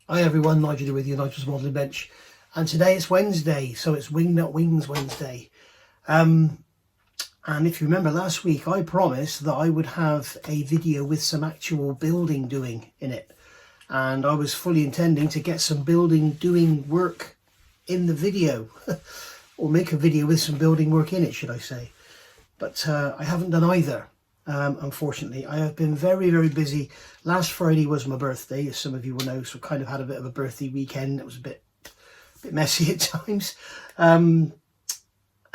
Hi everyone, Nigel with you, Nigel's Modelling Bench, and today it's Wednesday, so it's Wingnut Wings Wednesday. And if you remember last week, I promised that I would have a video with some actual building doing in it, and I was fully intending to get some building doing work in the video, or make a video with some building work in it, should I say. But I haven't done either. Unfortunately, I have been very, very busy. Last Friday was my birthday, as some of you will know, so kind of had a bit of a birthday weekend. It was a bit messy at times. And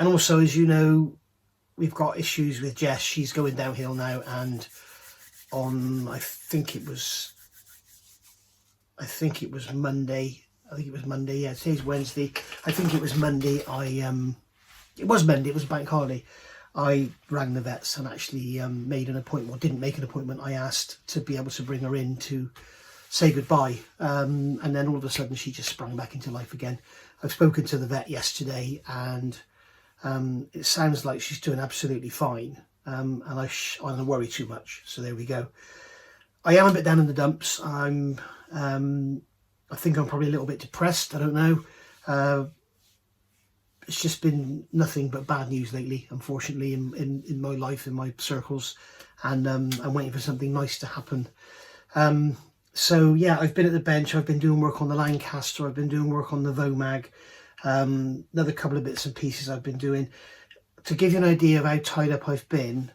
also, as you know, we've got issues with Jess. She's going downhill now, and on I think it was Monday. Yeah, today's Wednesday. I think it was Monday. It was Monday. It was a bank holiday. I rang the vets and actually made an appointment, or didn't make an appointment. I asked to be able to bring her in to say goodbye. And then all of a sudden she just sprung back into life again. I've spoken to the vet yesterday, and it sounds like she's doing absolutely fine. And I don't worry too much. So there we go. I am a bit down in the dumps. I think I'm probably a little bit depressed. I don't know. It's just been nothing but bad news lately, unfortunately, in my life, in my circles, and I'm waiting for something nice to happen. So yeah, I've been at the bench. I've been doing work on the Lancaster. I've been doing work on the Vomag. Another couple of bits and pieces I've been doing. To give you an idea of how tied up I've been,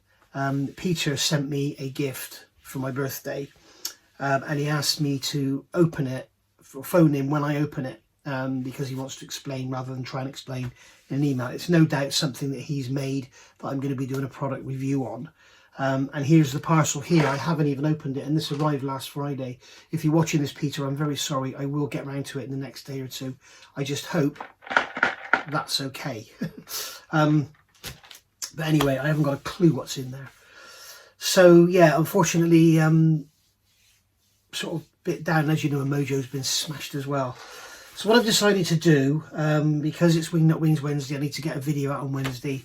Peter sent me a gift for my birthday, and he asked me to open it, or phone him when I open it. Because he wants to explain rather than try and explain in an email. It's no doubt something that he's made that I'm going to be doing a product review on. And here's the parcel here. I haven't even opened it, and this arrived last Friday. If you're watching this, Peter, I'm very sorry. I will get round to it in the next day or two. I just hope that's okay. But anyway, I haven't got a clue what's in there. So yeah, unfortunately, sort of bit down. As you know, Mojo's been smashed as well. So what I've decided to do, because it's Wingnut Wings Wednesday, I need to get a video out on Wednesday.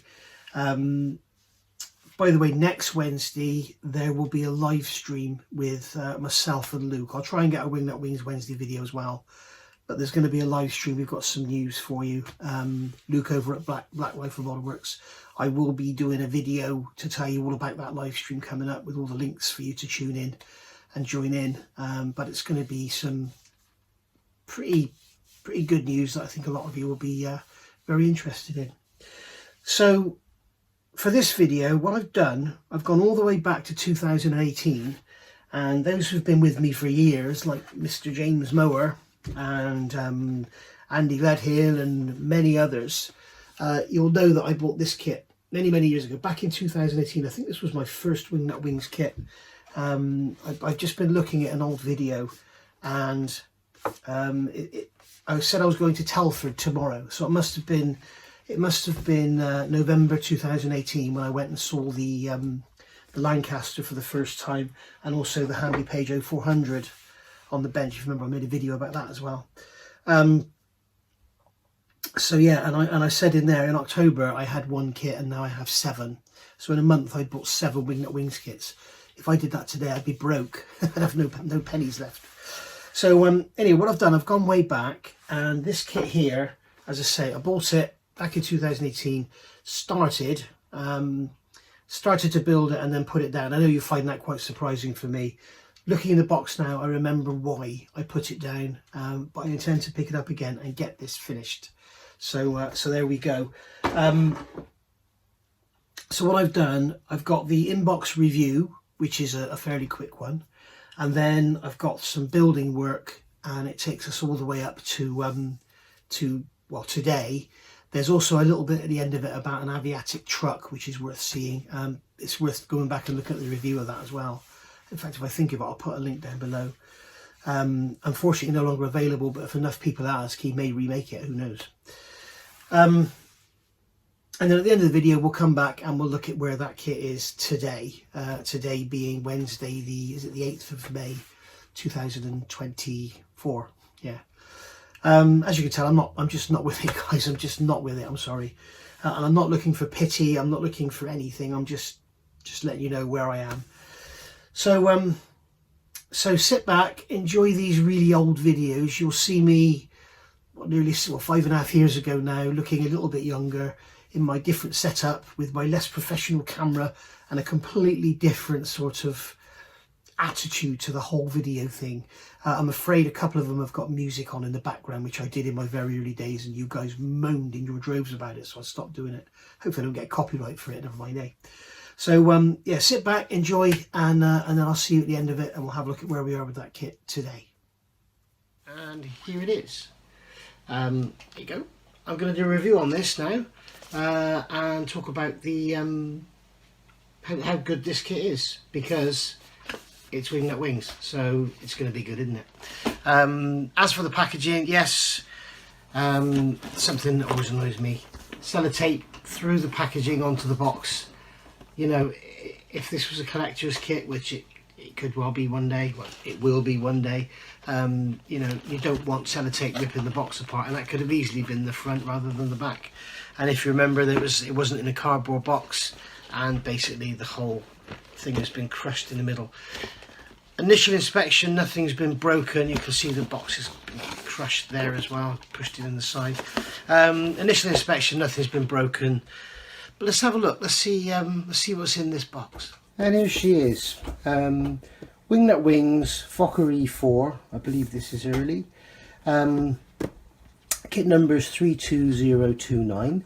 By the way, next Wednesday, there will be a live stream with myself and Luke. I'll try and get a Wingnut Wings Wednesday video as well. But there's going to be a live stream. We've got some news for you. Luke over at Black Rifle Model Works. I will be doing a video to tell you all about that live stream coming up, with all the links for you to tune in and join in. But it's going to be some pretty good news that I think a lot of you will be very interested in. So for this video, what I've done, I've gone all the way back to 2018, and those who've been with me for years, like Mr. James Mower and Andy Ledhill and many others, you'll know that I bought this kit many years ago, back in 2018. I think this was my first Wingnut Wings kit. I've just been looking at an old video, and I said I was going to Telford tomorrow, so it must have been November 2018 when I went and saw the Lancaster for the first time, and also the Handy Page 0400 on the bench. If you remember, I made a video about that as well. So yeah, and I said in there in October I had one kit, and now I have 7. So in a month I bought 7 Wingnut Wings kits. If I did that today, I'd be broke. I'd have no pennies left. So anyway, what I've done, I've gone way back, and this kit here, as I say, I bought it back in 2018, started to build it and then put it down. I know you find that quite surprising for me. Looking in the box now, I remember why I put it down, but I intend to pick it up again and get this finished. So there we go. So what I've done, I've got the inbox review, which is a fairly quick one. And then I've got some building work, and it takes us all the way up to well, today. There's also a little bit at the end of it about an Aviatic truck, which is worth seeing. It's worth going back and looking at the review of that as well. In fact, if I think of it, I'll put a link down below. Unfortunately, no longer available, but if enough people ask, he may remake it. Who knows? And then at the end of the video, we'll come back and we'll look at where that kit is today. Today being Wednesday, is it the 8th of May, 2024? Yeah. As you can tell, I'm just not with it, guys. I'm just not with it. I'm sorry. And I'm not looking for pity. I'm not looking for anything. I'm just letting you know where I am. So So sit back, enjoy these really old videos. You'll see me nearly 5.5 years ago now, looking a little bit younger in my different setup with my less professional camera and a completely different sort of attitude to the whole video thing. I'm afraid a couple of them have got music on in the background, which I did in my very early days, and you guys moaned in your droves about it, so I stopped doing it. Hopefully I don't get copyright for it, never mind, eh? So yeah, sit back, enjoy, and then I'll see you at the end of it, and we'll have a look at where we are with that kit today. And here it is. There you go. I'm going to do a review on this now, and talk about the how good this kit is, because it's Wingnut Wings, so it's going to be good, isn't it? As for the packaging, yes, something that always annoys me: sellotape through the packaging onto the box. You know, if this was a collector's kit, which it could well be one day, well, it will be one day, you know, you don't want sellotape ripping the box apart, and that could have easily been the front rather than the back. And if you remember, it wasn't in a cardboard box, and basically the whole thing has been crushed in the middle. Initial inspection, nothing's been broken. You can see the box has been crushed there as well, pushed it in the side. Initial inspection, nothing's been broken. But let's have a look. Let's see what's in this box. And here she is. Wingnut Wings Fokker E.IV. I believe this is early. Kit number is 32029.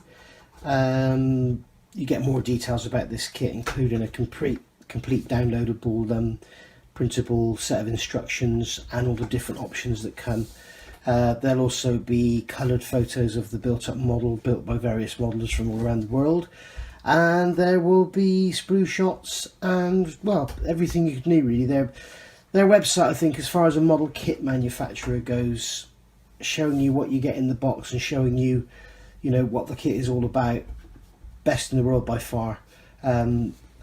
You get more details about this kit, including a complete downloadable printable set of instructions and all the different options that come. There'll also be coloured photos of the built-up model, built by various modelers from all around the world, and there will be sprue shots and, well, everything you can need really. Their website, I think, as far as a model kit manufacturer goes, showing you what you get in the box and showing you, you know, what the kit is all about, best in the world by far.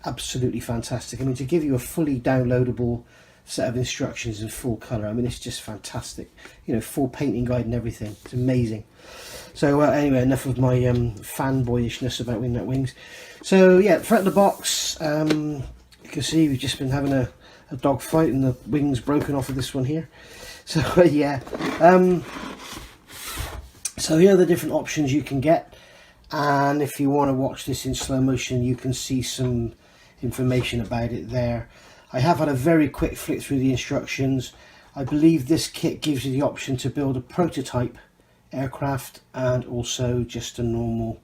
Absolutely fantastic. I mean, to give you a fully downloadable set of instructions in full colour, I mean, it's just fantastic. You know, full painting guide and everything. It's amazing. So anyway, enough of my fanboyishness about Wingnut Wings. So yeah, front of the box, you can see we've just been having a dog fight, and the wings broken off of this one here. So yeah, so here are the different options you can get, and if you want to watch this in slow motion, you can see some information about it there. I have had a very quick flick through the instructions. I believe this kit gives you the option to build a prototype aircraft and also just a normal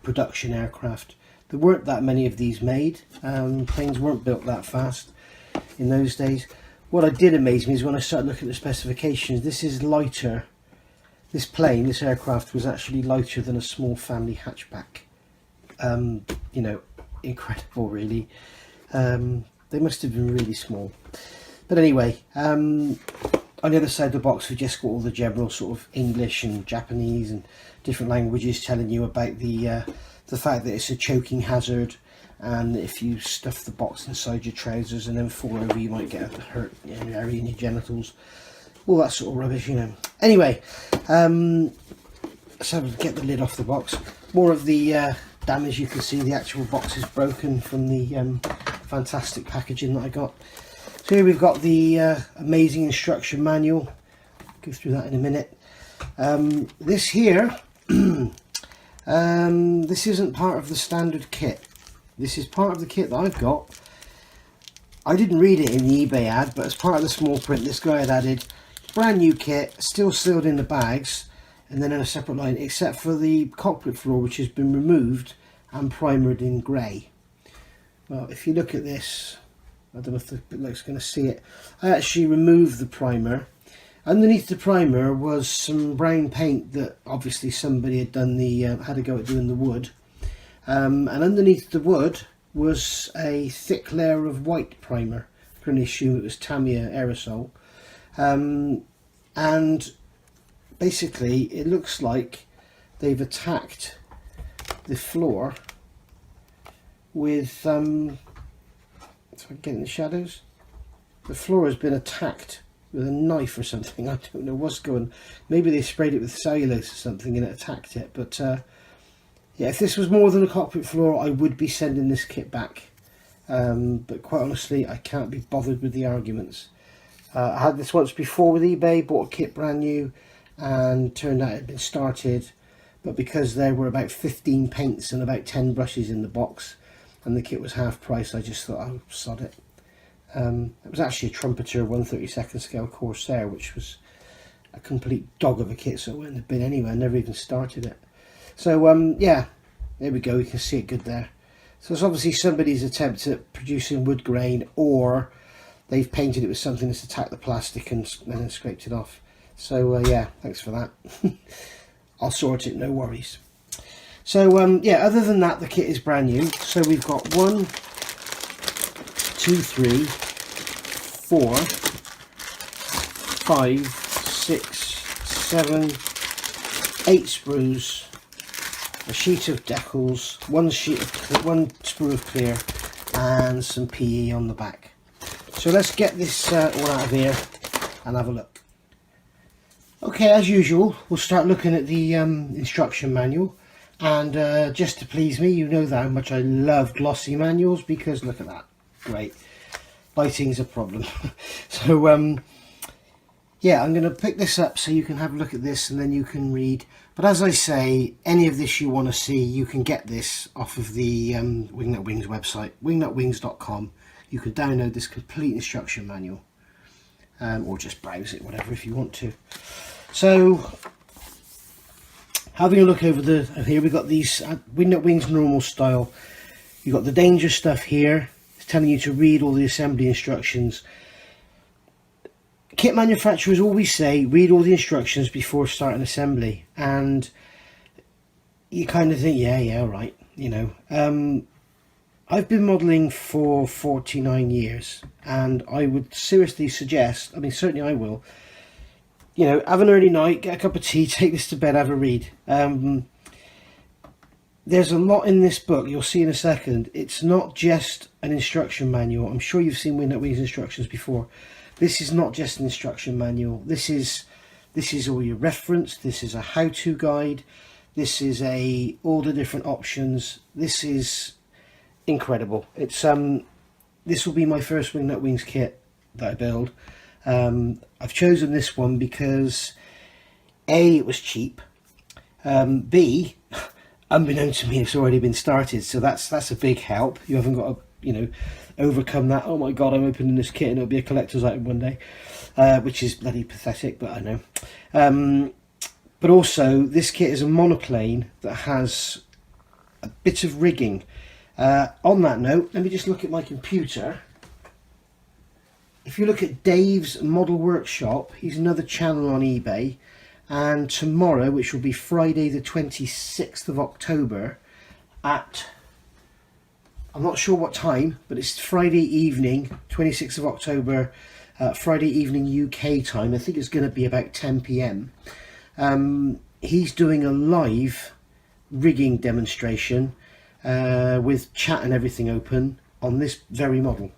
production aircraft. There weren't that many of these made. Planes weren't built that fast in those days. What did amaze me is when I started looking at the specifications, this is lighter. This plane, this aircraft, was actually lighter than a small family hatchback. You know, incredible really. They must have been really small. But anyway, on the other side of the box we just got all the general sort of English and Japanese and different languages telling you about the fact that it's a choking hazard, and if you stuff the box inside your trousers and then fall over, you might get a hurt area in your genitals. All that sort of rubbish, you know. Anyway, let's have to get the lid off the box. More of the damage. You can see the actual box is broken from the fantastic packaging that I got. So here we've got the amazing instruction manual. I'll go through that in a minute. This here, this isn't part of the standard kit. This is part of the kit that I've got. I didn't read it in the eBay ad, but as part of the small print, this guy had added brand new kit, still sealed in the bags, and then in a separate line, except for the cockpit floor, which has been removed and primered in grey. Well, if you look at this, I don't know if the looks going to see it. I actually removed the primer. Underneath the primer was some brown paint that obviously somebody had done had a go at doing the wood. And underneath the wood was a thick layer of white primer. I can only assume it was Tamiya aerosol. And basically it looks like they've attacked the floor with so I get in the shadows. The floor has been attacked with a knife or something. I don't know what's going. Maybe they sprayed it with cellulose or something and it attacked it. But yeah, if this was more than a cockpit floor, I would be sending this kit back. But quite honestly, I can't be bothered with the arguments. I had this once before with eBay, bought a kit brand new, and turned out it had been started, but because there were about 15 paints and about 10 brushes in the box and the kit was half price, I just thought, oh, sod it. It was actually a Trumpeter 1/32 scale Corsair, which was a complete dog of a kit, so it wouldn't have been anywhere. I never even started it. So yeah, there we go, you can see it good there. So it's obviously somebody's attempt at producing wood grain, or they've painted it with something that's attacked the plastic and then scraped it off. So yeah, thanks for that. I'll sort it, no worries. So yeah, other than that, the kit is brand new. So we've got 1, 2, 3, 4, 5, 6, 7, 8 sprues, a sheet of decals, one sprue of clear, and some PE on the back. So let's get this all out of here and have a look. Okay, as usual, we'll start looking at the instruction manual. And just to please me, you know how much I love glossy manuals, because look at that, great. Lighting's a problem. So yeah, I'm going to pick this up so you can have a look at this and then you can read. But as I say, any of this you want to see, you can get this off of the Wingnut Wings website, wingnutwings.com. You can download this complete instruction manual, or just browse it, whatever, if you want to. So, having a look over here, we've got these Wingnut Wings normal style. You've got the danger stuff here. It's telling you to read all the assembly instructions. Kit manufacturers always say read all the instructions before starting assembly, and you kind of think, yeah, right, you know. I've been modelling for 49 years, and I would seriously suggest, I mean certainly I will, you know, have an early night, get a cup of tea, take this to bed, have a read. There's a lot in this book, you'll see in a second. It's not just an instruction manual. I'm sure you've seen Wingnut Wings instructions before. This is not just an instruction manual. This is all your reference. This is a how-to guide. This is all the different options. This is incredible. It's this will be my first Wingnut Wings kit that I build. I've chosen this one because A, it was cheap. B, unbeknownst to me, it's already been started, so that's a big help. You haven't got to, you know, overcome that, oh my god, I'm opening this kit and it'll be a collector's item one day, which is bloody pathetic, but I know. But also, this kit is a monoplane that has a bit of rigging. On that note, let me just look at my computer. If you look at Dave's Model Workshop, he's another channel on eBay, and tomorrow, which will be Friday the 26th of October at, I'm not sure what time, but it's Friday evening, 26th of October, Friday evening UK time. I think it's going to be about 10 PM. He's doing a live rigging demonstration with chat and everything open on this very model.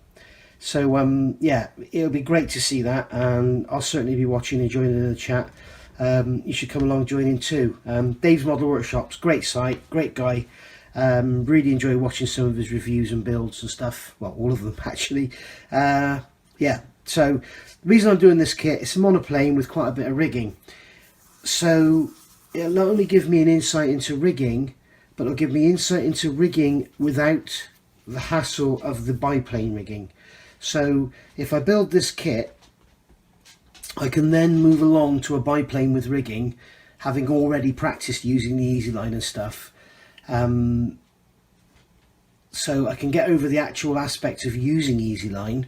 So yeah, it'll be great to see that, and I'll certainly be watching and joining in the chat. You should come along, join in too. Dave's Model Workshop's great site, great guy. Really enjoy watching some of his reviews and builds and stuff. Well, all of them actually. Yeah, so the reason I'm doing this kit, it's a monoplane with quite a bit of rigging. So it'll not only give me an insight into rigging, but it'll give me insight into rigging without the hassle of the biplane rigging. So if I build this kit, I can then move along to a biplane with rigging, having already practiced using the Easy Line and stuff. So I can get over the actual aspect of using Easy Line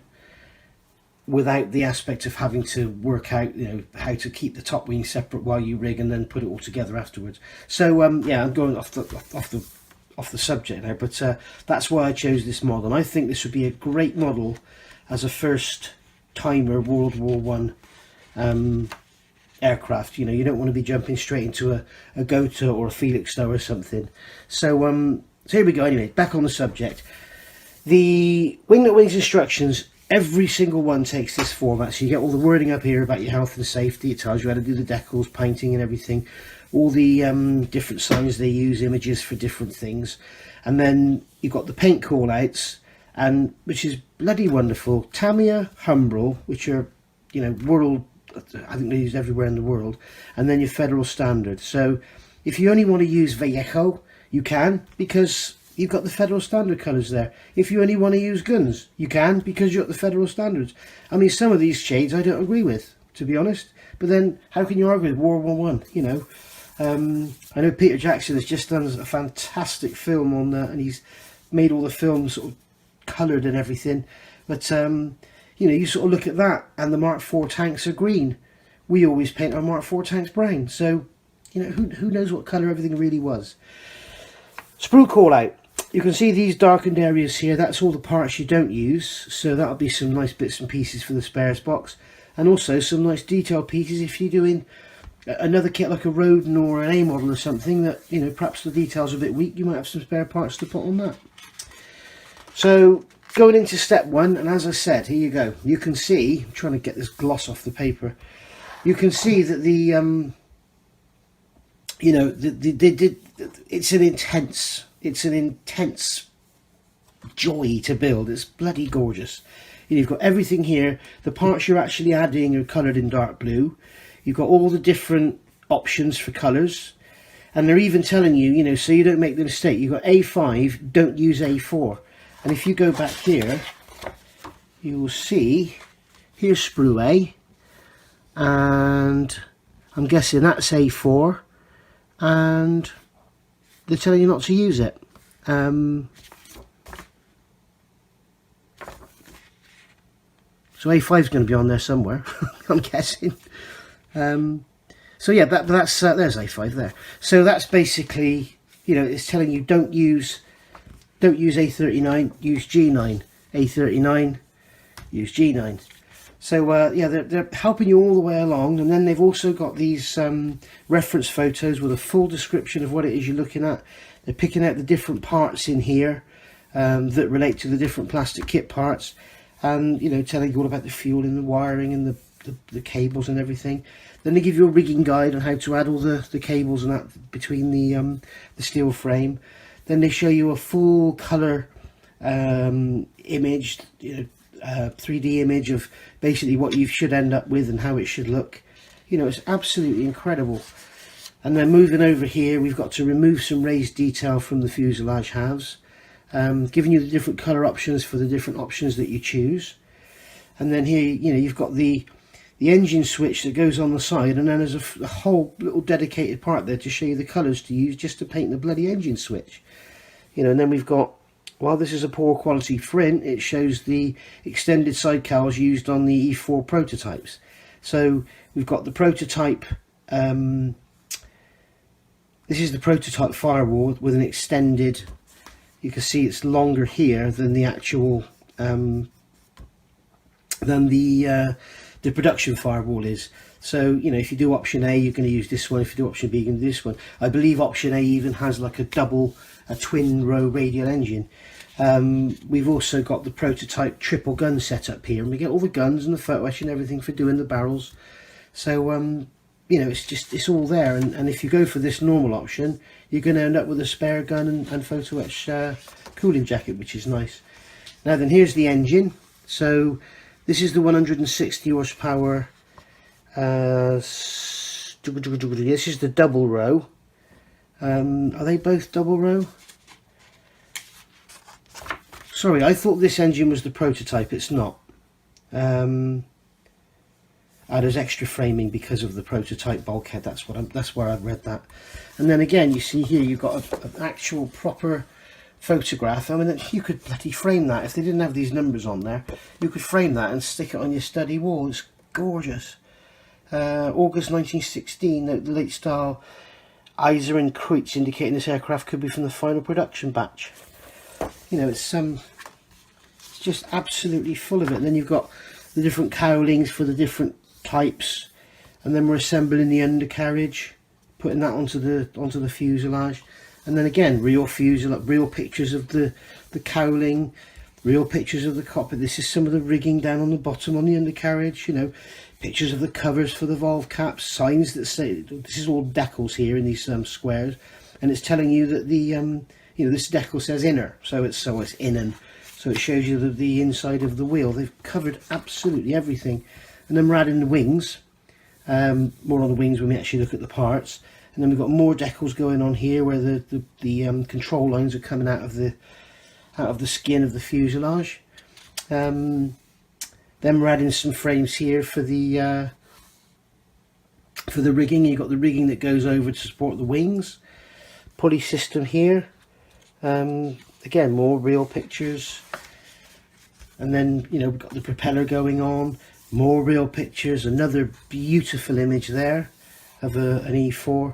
without the aspect of having to work out, you know, how to keep the top wing separate while you rig and then put it all together afterwards. So yeah, I'm going off the subject now, but that's why I chose this model. And I think this would be a great model as a first timer World War One aircraft. You know, you don't want to be jumping straight into a Gotha or a Felixstowe or something. So so here we go. Anyway, back on the subject. The Wingnut Wings instructions, every single one takes this format. So you get all the wording up here about your health and safety. It tells you how to do the decals, painting and everything. All the different signs they use, images for different things. And then you've got the paint call outs, and which is bloody wonderful. Tamiya, Humbrol, which are, you know, world, I think they're used everywhere in the world, and then your federal standard. So if you only want to use Vallejo, you can, because you've got the federal standard colours there. If you only want to use guns, you can, because you've got the federal standards. I mean, some of these shades I don't agree with, to be honest, but then how can you argue with World War One? You know, I know Peter Jackson has just done a fantastic film on that, and he's made all the films sort of coloured and everything, but you know, you sort of look at that and the Mark IV tanks are green. We always paint our Mark IV tanks brown, so you know, who knows what colour everything really was. Sprue call out. You can see these darkened areas here, that's all the parts you don't use, so that'll be some nice bits and pieces for the spares box, and also some nice detail pieces if you're doing another kit like a Rodin or an A model or something that, you know, perhaps the details are a bit weak, you might have some spare parts to put on that. So going into step one, and as I said, here you go, you can see, I'm trying to get this gloss off the paper, you can see that the you know, it's an intense joy to build. It's bloody gorgeous. You've got everything here. The parts you're actually adding are coloured in dark blue. You've got all the different options for colours, and they're even telling you, you know, so you don't make the mistake. You've got A5, don't use A4. And if you go back here, you will see here's sprue A, and I'm guessing that's A4, and they're telling you not to use it. So A5 is going to be on there somewhere, I'm guessing. So yeah, that's there's A5 there. So that's basically, you know, it's telling you don't use A39, use G9. A39, use G9. So yeah, they're helping you all the way along, and then they've also got these reference photos with a full description of what it is you're looking at. They're picking out the different parts in here that relate to the different plastic kit parts, and you know, telling you all about the fuel and the wiring and the cables and everything. Then they give you a rigging guide on how to add all the cables and that between the steel frame. Then they show you a full colour image, you know, 3D image of basically what you should end up with and how it should look. You know, it's absolutely incredible. And then moving over here, we've got to remove some raised detail from the fuselage halves, giving you the different colour options for the different options that you choose. And then here, you know, you've got the engine switch that goes on the side, and then there's a whole little dedicated part there to show you the colours to use just to paint the bloody engine switch. You know, and then we've got, while this is a poor quality print, it shows the extended side cowls used on the E.IV prototypes. So we've got the prototype, this is the prototype firewall with an extended, you can see it's longer here than the actual, than the production firewall is. So, you know, if you do option A, you're going to use this one. If you do option B, you're going to do this one. I believe option A even has like a twin row radial engine. We've also got the prototype triple gun setup here, and we get all the guns and the photo etch and everything for doing the barrels. So you know, it's all there, and if you go for this normal option, you're going to end up with a spare gun and photo etch cooling jacket, which is nice. Now then, here's the engine. So this is the 160 horsepower. This is the double row. Are they both double row? Sorry, I thought this engine was the prototype. It's not. There's extra framing because of the prototype bulkhead. That's where I've read that. And then again, you see here you've got an actual proper photograph. I mean, you could bloody frame that if they didn't have these numbers on there. You could frame that and stick it on your study wall. It's gorgeous. August 1916. The late style Iser and Kreutz indicating this aircraft could be from the final production batch. You know, it's just absolutely full of it. And then you've got the different cowlings for the different types, and then we're assembling the undercarriage, putting that onto the fuselage, and then again real fuselage, real pictures of the cowling, real pictures of the cockpit. This is some of the rigging down on the bottom on the undercarriage. You know, pictures of the covers for the valve caps, signs that say this is all decals here in these squares, and it's telling you that the you know, this decal says inner, so it's in, and so it shows you the inside of the wheel. They've covered absolutely everything. And then we're adding the wings, more on the wings when we actually look at the parts. And then we've got more decals going on here where the control lines are coming out of the skin of the fuselage. Then we're adding some frames here for the rigging. You've got the rigging that goes over to support the wings. Pulley system here. Again, more real pictures. And then, you know, we've got the propeller going on. More real pictures. Another beautiful image there of an E.IV.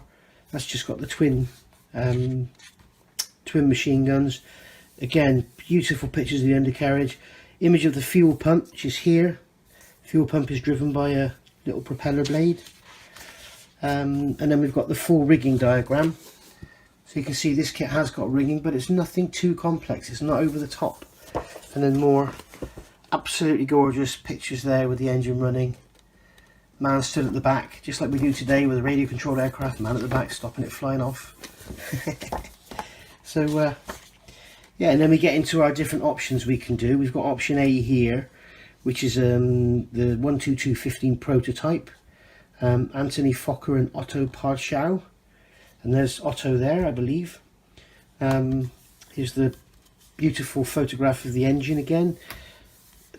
That's just got the twin machine guns. Again, beautiful pictures of the undercarriage. Image of the fuel pump, which is here. Fuel pump is driven by a little propeller blade. And then we've got the full rigging diagram. So you can see this kit has got rigging, but it's nothing too complex. It's not over the top. And then more absolutely gorgeous pictures there with the engine running. Man stood at the back, just like we do today with a radio controlled aircraft. Man at the back stopping it flying off. So yeah, and then we get into our different options we can do. We've got option A here, which is the 12215 prototype. Anthony, Fokker and Otto Parschau. And there's Otto there, I believe. Here's the beautiful photograph of the engine again.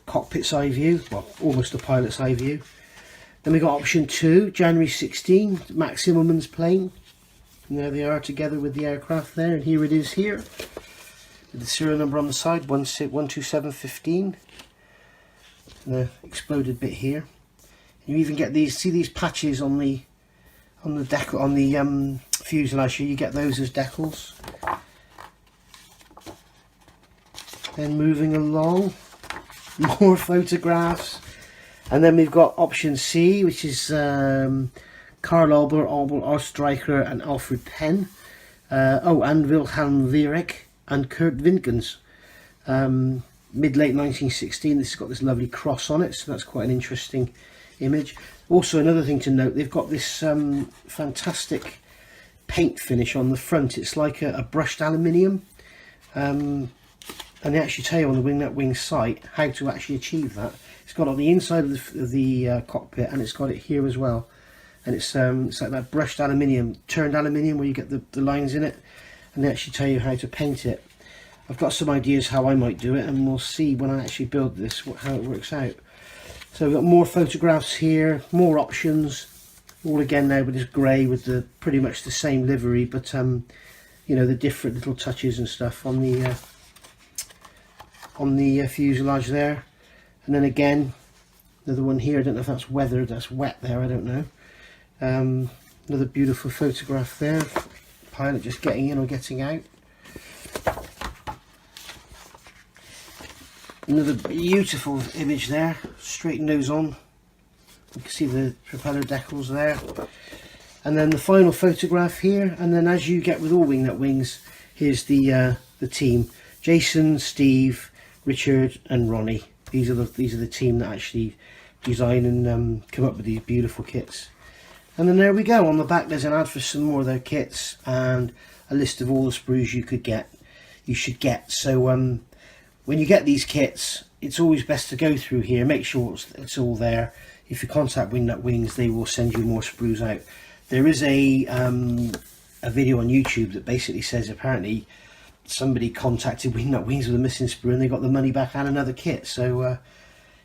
Cockpit's eye view, well, almost a pilot's eye view. Then we got option 2, January 16, Max Immelmann's plane. And there they are together with the aircraft there, and here it is here. With the serial number on the side, 12715. And the exploded bit here. You even get these, see these patches on the decal, on the fuselage here, you get those as decals. Then moving along, more photographs. And then we've got option C, which is Karl Albert, Ostreicher and Alfred Penn. And Wilhelm Wierek and Kurt Winkens. Mid-late 1916, this has got this lovely cross on it, so that's quite an interesting image. Also, another thing to note, they've got this fantastic paint finish on the front. It's like a brushed aluminium. And they actually tell you on the Wingnut Wings site how to actually achieve that. It's got on the inside of the cockpit, and it's got it here as well. And it's like that brushed aluminium, turned aluminium, where you get the lines in it, and they actually tell you how to paint it. I've got some ideas how I might do it, and we'll see when I actually build this how it works out. So we've got more photographs here, more options, all again now with this grey with the pretty much the same livery, but you know, the different little touches and stuff on the fuselage there. And then again, another one here. I don't know if that's weathered, that's wet there, I don't know. Another beautiful photograph there, pilot just getting in or getting out. Another beautiful image there, straight nose on. You can see the propeller decals there. And then the final photograph here, and then as you get with all Wingnut Wings, here's the team. Jason, Steve, Richard and Ronnie. These are the team that actually design and come up with these beautiful kits. And then there we go. On the back there's an ad for some more of their kits and a list of all the sprues you should get. So when you get these kits, it's always best to go through here, make sure it's all there. If you contact Wingnut Wings, they will send you more sprues out. There is a video on YouTube that basically says apparently somebody contacted Wingnut Wings with a missing sprue and they got the money back and another kit. So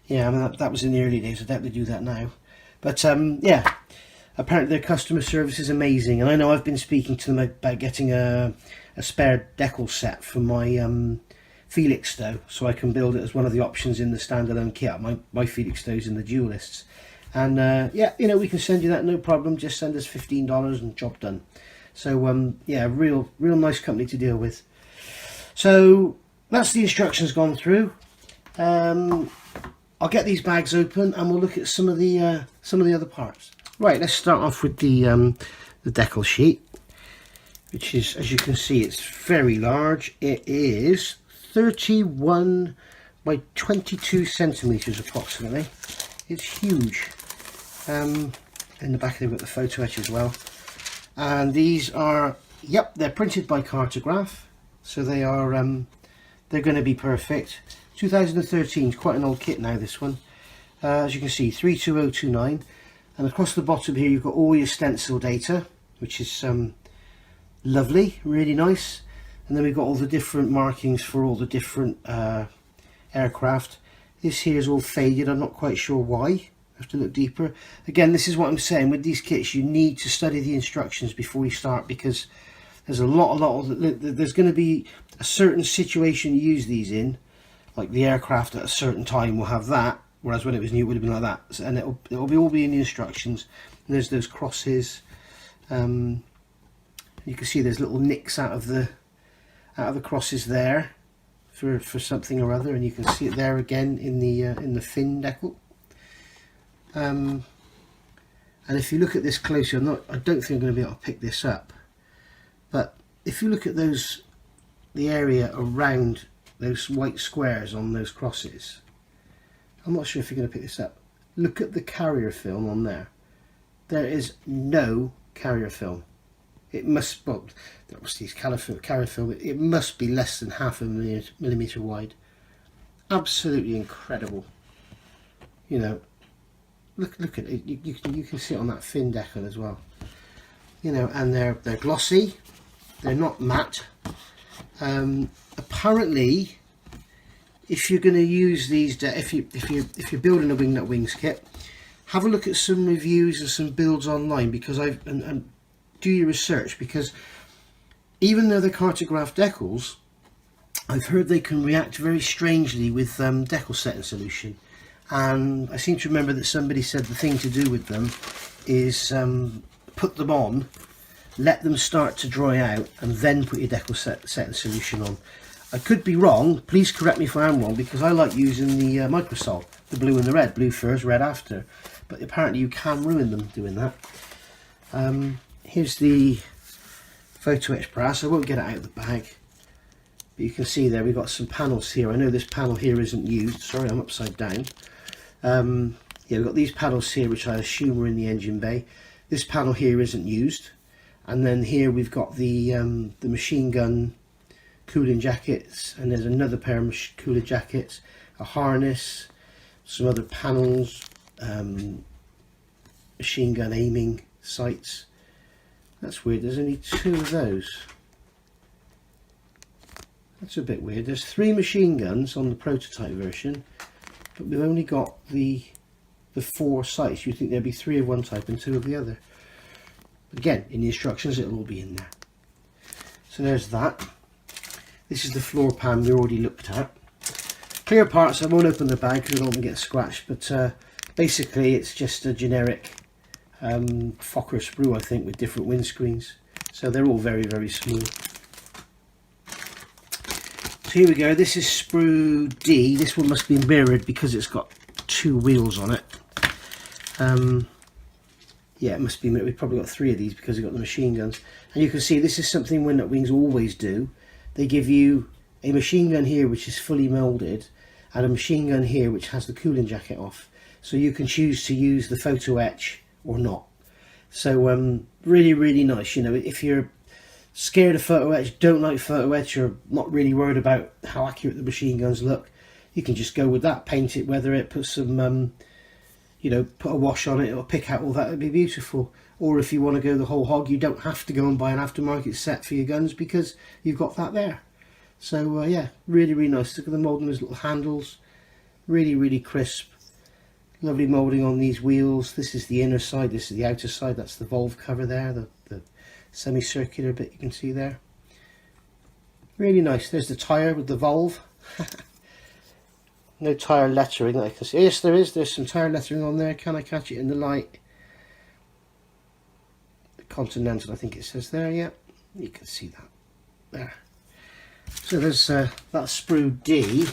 yeah, I mean that was in the early days. I doubt they do that now. But yeah, apparently their customer service is amazing, and I know I've been speaking to them about getting a spare decal set for my Felixstowe, so I can build it as one of the options in the standalone kit. My Felixstowe's in the dualists, and yeah, you know, we can send you that, no problem. Just send us $15 and job done. So yeah, real nice company to deal with. So that's the instructions gone through. I'll get these bags open and we'll look at some of the other parts. Right, let's start off with the decal sheet, which is, as you can see, it's very large. It is 31 by 22 centimeters approximately. It's huge. In the back they've got the photo etch as well, and these are, yep, they're printed by Cartograph, so they are they're going to be perfect. 2013 is quite an old kit now, this one. as you can see 32029, and across the bottom here you've got all your stencil data, which is lovely, really nice. And then we've got all the different markings for all the different aircraft. This here is all faded, I'm not quite sure why. I have to look deeper. Again, this is what I'm saying, with these kits you need to study the instructions before you start, because there's a lot of there's going to be a certain situation you use these in, like the aircraft at a certain time will have that, whereas when it was new it would have been like that. So, and it'll be all be in the instructions. And there's those crosses. You can see there's little nicks out of the crosses there for something or other, and you can see it there again in the fin decal. And if you look at this closer, I don't think I'm going to be able to pick this up, but if you look at the area around those white squares on those crosses, I'm not sure if you're going to pick this up. Look at the carrier film on there. There is no carrier film. It must, well, that was these carrier film. It must be less than half a millimeter wide. Absolutely incredible. You know, look at it. You can see it on that fin decal as well. You know, and they're glossy. They're not matte. Apparently, if you're going to use these, if you're building a Wingnut Wings kit, have a look at some reviews and some builds online, because and do your research, because even though they're cartograph decals, I've heard they can react very strangely with decal setting solution. And I seem to remember that somebody said the thing to do with them is put them on, let them start to dry out, and then put your decal setting solution on. I could be wrong, please correct me if I am wrong, because I like using the microsol, the blue and the red, blue first, red after, but apparently you can ruin them doing that. Here's the photo etch brass. I won't get it out of the bag, but you can see there we've got some panels here. I know this panel here isn't used, sorry I'm upside down. Yeah, we've got these panels here which I assume are in the engine bay. This panel here isn't used, and then here we've got the machine gun cooling jackets, and there's another pair of cooler jackets, a harness, some other panels, machine gun aiming sights. That's weird, there's only 2 of those. That's a bit weird. There's 3 machine guns on the prototype version, but we've only got the 4 sights. You'd think there'd be 3 of one type and 2 of the other. But again, in the instructions it'll all be in there. So there's that. This is the floor pan we already looked at. Clear parts, I won't open the bag because I don't want to get scratched, but basically it's just a generic Fokker sprue, I think, with different windscreens. So they're all very, very smooth. So here we go, this is sprue D. This one must be mirrored because it's got 2 wheels on it. Yeah, it must be mirrored. We've probably got 3 of these because we've got the machine guns. And you can see this is something Wingnut Wings always do. They give you a machine gun here which is fully moulded, and a machine gun here which has the cooling jacket off. So you can choose to use the photo etch or not. So really, really nice. You know, if you're scared of photo etch, don't like photo etch, or not really worried about how accurate the machine guns look, you can just go with that, paint it, weather it, put some you know, put a wash on it, it'll pick out all that, it'll be beautiful. Or if you want to go the whole hog, you don't have to go and buy an aftermarket set for your guns because you've got that there. So yeah, really, really nice. Look at the moulding, those little handles, really, really crisp. Lovely moulding on these wheels. This is the inner side, this is the outer side, that's the valve cover there, the semicircular bit you can see there. Really nice. There's the tyre with the valve. No tyre lettering that I can see. Yes, there is. There's some tyre lettering on there. Can I catch it in the light? The Continental, I think it says there. Yeah, you can see that there. So there's that sprue D.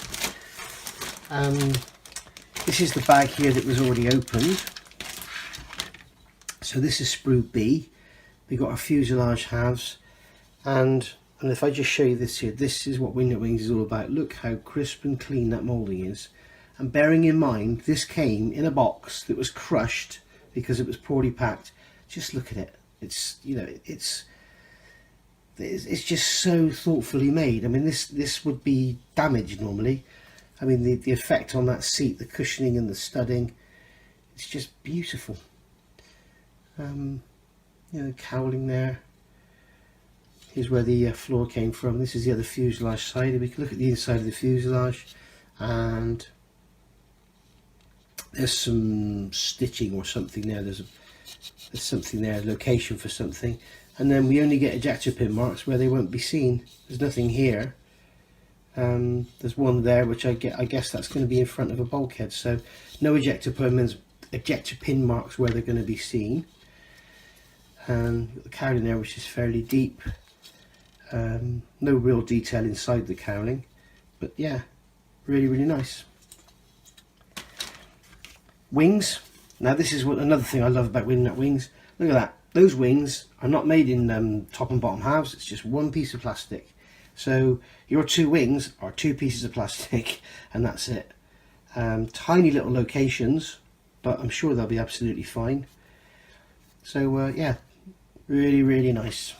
This is the bag here that was already opened. So this is sprue B. We've got our fuselage halves, and if I just show you this here, this is what Wingnut Wings is all about. Look how crisp and clean that moulding is. And bearing in mind, this came in a box that was crushed because it was poorly packed. Just look at it. It's, you know, it's just so thoughtfully made. I mean, this would be damaged normally, I mean, the effect on that seat, the cushioning and the studding, it's just beautiful. You know, cowling there. Here's where the floor came from. This is the other fuselage side. We can look at the inside of the fuselage, and there's some stitching or something there. There's something there, location for something. And then we only get ejector pin marks where they won't be seen. There's nothing here. There's one there, which I guess that's going to be in front of a bulkhead. So no ejector pin marks where they're going to be seen. And the cowling there, which is fairly deep. No real detail inside the cowling, but yeah, really, really nice. Wings. Now this is another thing I love about Wingnut Wings. Look at that. Those wings are not made in top and bottom halves. It's just one piece of plastic. So your two wings are two pieces of plastic, and that's it. Tiny little locations, but I'm sure they'll be absolutely fine. So yeah, really, really nice.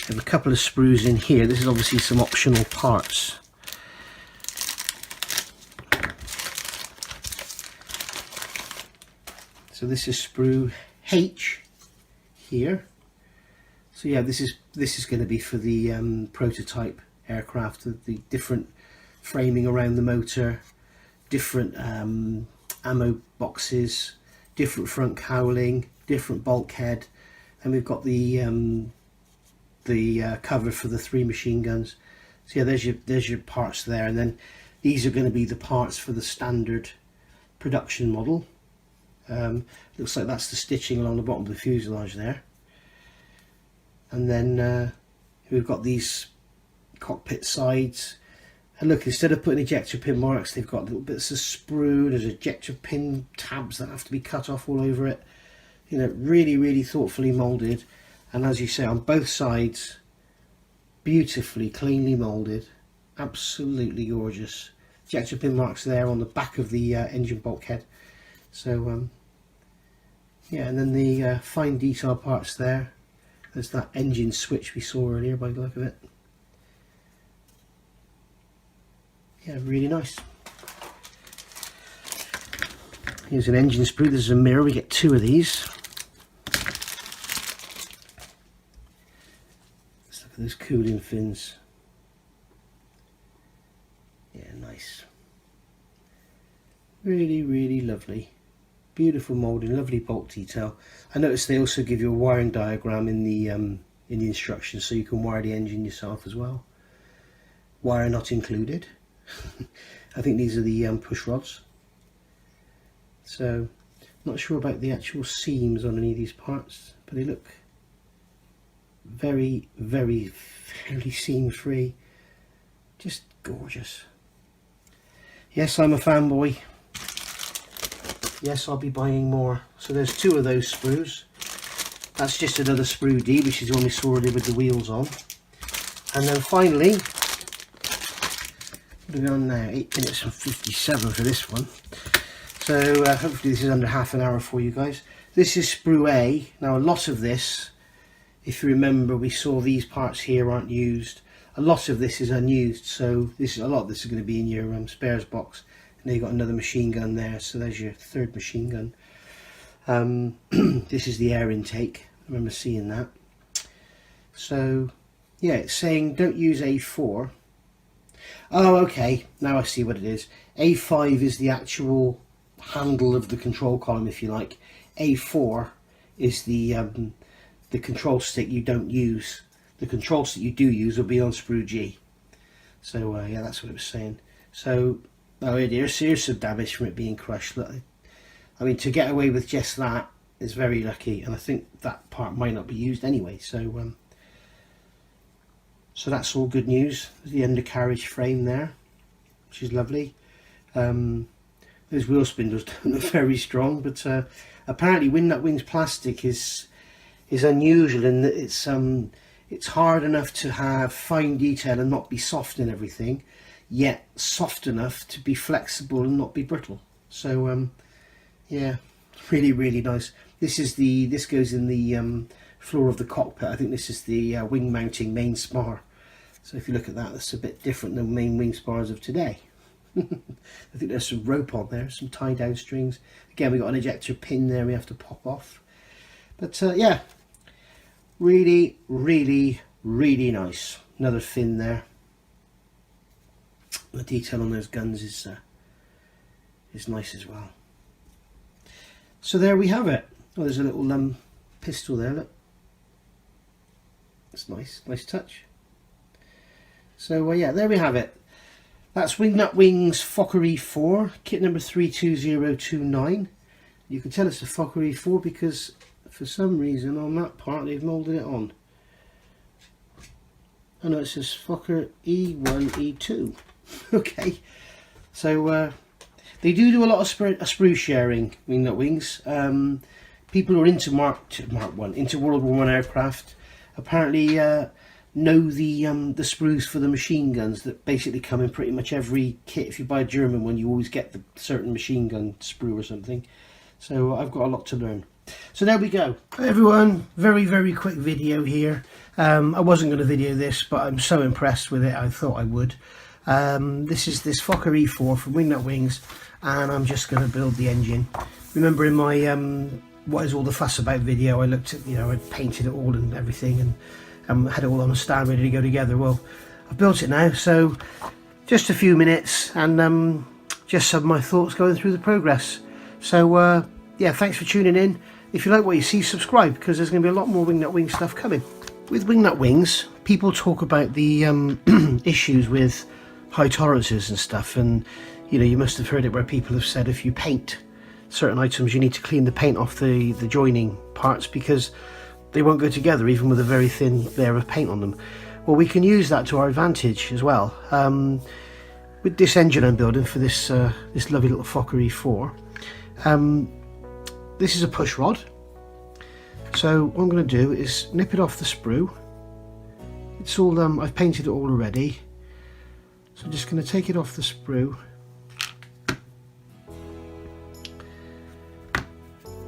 I have a couple of sprues in here. This is obviously some optional parts. So this is sprue H here. So yeah, this is going to be for the prototype aircraft. The different framing around the motor, different ammo boxes, different front cowling, different bulkhead, and we've got the cover for the 3 machine guns. So yeah, there's your parts there, and then these are going to be the parts for the standard production model. Looks like that's the stitching along the bottom of the fuselage there, and then we've got these cockpit sides. And look, instead of putting ejector pin marks, they've got little bits of sprue. There's ejector pin tabs that have to be cut off all over it. You know, really, really thoughtfully moulded. And as you say, on both sides, beautifully, cleanly moulded. Absolutely gorgeous. Ejector pin marks there on the back of the engine bulkhead. So, yeah, and then the fine detail parts there. There's that engine switch we saw earlier by the look of it. Yeah, really nice. Here's an engine sprue. There's a mirror. We get 2 of these. Let's look at those cooling fins. Yeah, nice. Really, really lovely. Beautiful moulding, lovely bolt detail. I noticed they also give you a wiring diagram in the instructions, so you can wire the engine yourself as well. Wire not included. I think these are the push rods. So, not sure about the actual seams on any of these parts, but they look very, very, fairly seam free. Just gorgeous. Yes, I'm a fanboy. Yes, I'll be buying more. So there's 2 of those sprues. That's just another sprue D, which is the one we saw earlier with the wheels on. And then finally, what are we on now? 8 minutes and 57 for this one. So hopefully this is under half an hour for you guys. This is sprue A. Now a lot of this, if you remember, we saw these parts here aren't used. A lot of this is unused, so a lot of this is going to be in your spares box. And you've got another machine gun there, so there's your 3rd machine gun. This is the air intake. I remember seeing that. So yeah, it's saying don't use A4. Oh, okay, now I see what it is. A5 is the actual handle of the control column, if you like. A4 is the control stick you don't use. The control stick you do use will be on sprue G. So yeah, that's what it was saying. So oh, here's some damage from it being crushed. Look, I mean, to get away with just that is very lucky, and I think that part might not be used anyway. So so that's all good news. There's the undercarriage frame there, which is lovely. Those wheel spindles don't look very strong, but apparently Wingnut Wings plastic is unusual in that it's hard enough to have fine detail and not be soft and everything, yet soft enough to be flexible and not be brittle. So yeah, really, really nice. This goes in the floor of the cockpit. I think this is the wing mounting main spar. So if you look at that, that's a bit different than main wing spars of today. I think there's some rope on there, some tie down strings. Again, we've got an ejector pin there we have to pop off. But yeah, really, really, really nice. Another fin there. The detail on those guns is nice as well. So there we have it. Oh, there's a little pistol there, look. That's nice, nice touch. So yeah, there we have it. That's Wingnut Wings Fokker E.IV, kit number 32029. You can tell it's a Fokker E.IV because for some reason on that part they've moulded it on. I know it says Fokker E.1, E.2. Okay, so they do a lot of sprue sharing, Wingnut Wings. People who are into into World War I aircraft apparently know the sprues for the machine guns that basically come in pretty much every kit. If you buy a German one, you always get the certain machine gun sprue or something. So I've got a lot to learn. So there we go. Hi everyone, very quick video here. I wasn't going to video this, but I'm so impressed with it I thought I would. This is this Fokker E.IV from Wingnut Wings, and I'm just going to build the engine. Remember in my what is all the fuss about video, I looked at, I painted it all and everything, and had it all on a stand ready to go together. Well, I've built it now, so just a few minutes and just some of my thoughts going through the progress. So yeah, thanks for tuning in. If you like what you see, subscribe, because there's going to be a lot more Wingnut Wings stuff coming. With Wingnut Wings, people talk about the issues with high tolerances and stuff, and you must have heard it where people have said if you paint certain items you need to clean the paint off the joining parts because they won't go together even with a very thin layer of paint on them. Well, we can use that to our advantage as well. With this engine I'm building for this this lovely little Fokker E.IV, this is a push rod. So what I'm going to do is nip it off the sprue. It's all I've painted it all already, so I'm just going to take it off the sprue,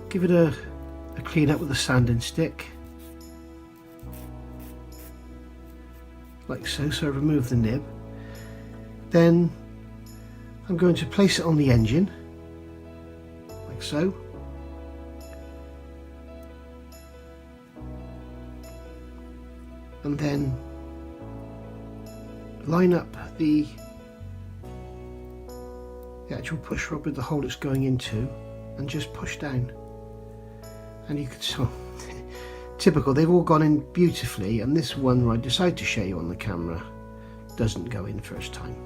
give it a clean up with a sanding stick, like so. So I remove the nib. Then I'm going to place it on the engine, like so. And then line up the actual push rod with the hole it's going into and just push down. And you can tell, typical, they've all gone in beautifully, and this one I decided to show you on the camera doesn't go in first time.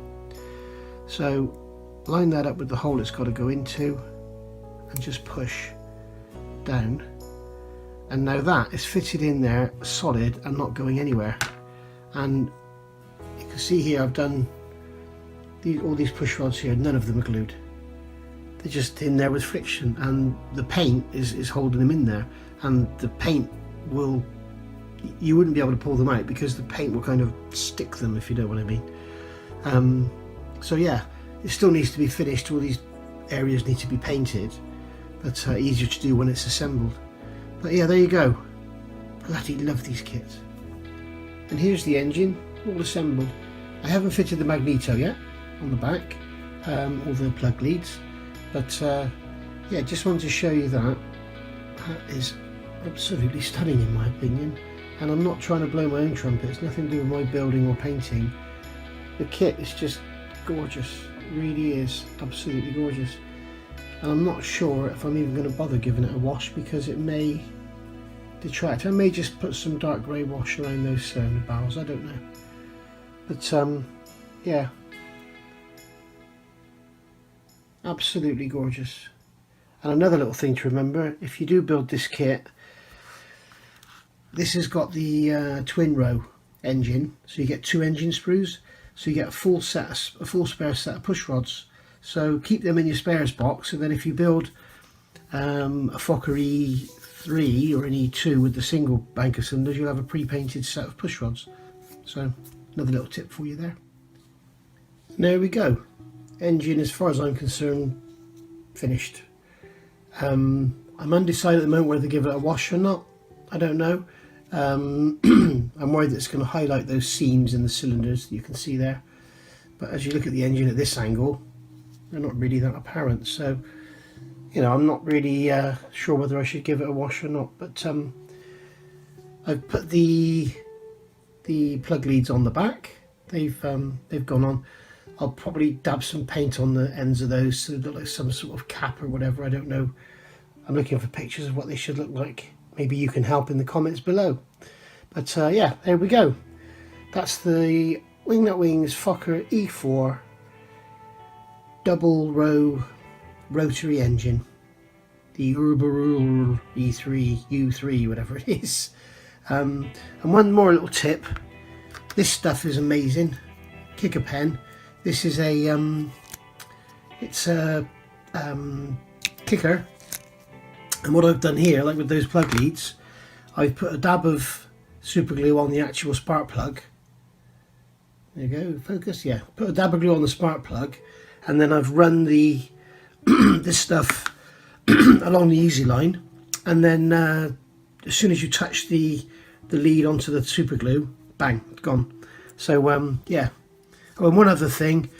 So line that up with the hole it's got to go into and just push down, and now that is fitted in there solid and not going anywhere. And you can see here I've done all these push rods here, none of them are glued. They're just in there with friction, and the paint is holding them in there, and the paint will, you wouldn't be able to pull them out because the paint will kind of stick them, if you know what I mean. So yeah, it still needs to be finished. All these areas need to be painted, but easier to do when it's assembled. But yeah, there you go. Bloody love these kits. And here's the engine all assembled. I haven't fitted the magneto yet on the back, all the plug leads. But yeah, just wanted to show you that. That is absolutely stunning in my opinion. And I'm not trying to blow my own trumpet, it's nothing to do with my building or painting. The kit is just gorgeous, it really is absolutely gorgeous. And I'm not sure if I'm even going to bother giving it a wash because it may detract. I may just put some dark grey wash around those cylinder barrels, I don't know. But yeah, absolutely gorgeous. And another little thing to remember, if you do build this kit, this has got the twin row engine, so you get 2 engine sprues, so you get a full spare set of push rods. So keep them in your spares box, and then if you build a Fokker E.III or an E.2 with the single bank of cylinders, you'll have a pre-painted set of push rods. So another little tip for you there. There we go. Engine, as far as I'm concerned, finished. I'm undecided at the moment whether to give it a wash or not. I don't know. I'm worried that it's going to highlight those seams in the cylinders that you can see there, but as you look at the engine at this angle, they're not really that apparent. So, you know, I'm not really sure whether I should give it a wash or not. But I've put the plug leads on the back. They've gone on. I'll probably dab some paint on the ends of those so they look like some sort of cap or whatever. I don't know. I'm looking for pictures of what they should look like. Maybe you can help in the comments below. But yeah, there we go. That's the Wingnut Wings Fokker E.IV double row rotary engine. The Urbarul E3, U3, whatever it is. And one more little tip. This stuff is amazing. Kick a pen. This is a it's a kicker. And what I've done here, like with those plug leads, I've put a dab of super glue on the actual spark plug. There you go, focus, yeah. Put a dab of glue on the spark plug, and then I've run the this stuff along the easy line, and then as soon as you touch the lead onto the super glue, bang, it's gone. So yeah. Oh, and one other thing,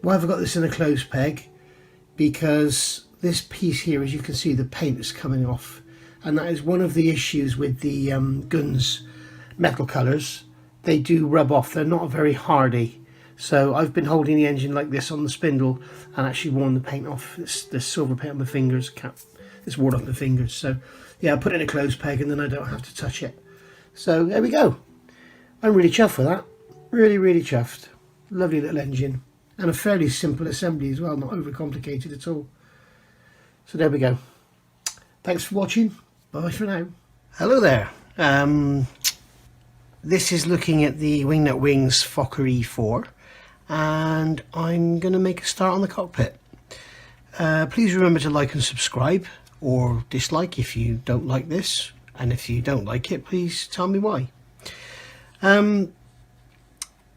why have I got this in a clothes peg? Because this piece here, as you can see, the paint is coming off, and that is one of the issues with the Guns metal colours. They do rub off, they're not very hardy. So I've been holding the engine like this on the spindle and actually worn the paint off. This silver paint on my fingers, it's worn off my fingers. So yeah, I put it in a clothes peg and then I don't have to touch it. So there we go. I'm really chuffed with that. Really, really chuffed. Lovely little engine, and a fairly simple assembly as well, not overcomplicated at all. So there we go. Thanks for watching. Bye for now. Hello there. This is looking at the Wingnut Wings Fokker E.IV, and I'm going to make a start on the cockpit. Please remember to like and subscribe, or dislike if you don't like this, and if you don't like it, please tell me why.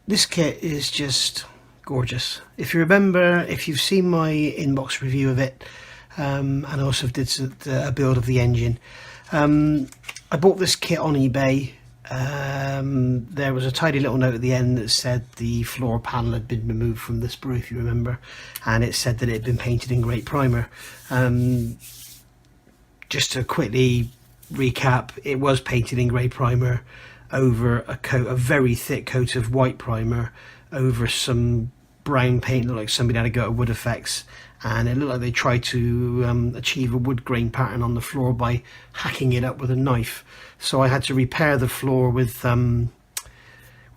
This kit is just gorgeous. If you remember, if you've seen my inbox review of it, and I also did a build of the engine, I bought this kit on eBay. There was a tidy little note at the end that said the floor panel had been removed from the sprue, if you remember, and it said that it had been painted in grey primer. Just to quickly recap, it was painted in grey primer over a very thick coat of white primer over some brown paint. Looked like somebody had a go at Wood Effects, and it looked like they tried to achieve a wood grain pattern on the floor by hacking it up with a knife. So I had to repair the floor with some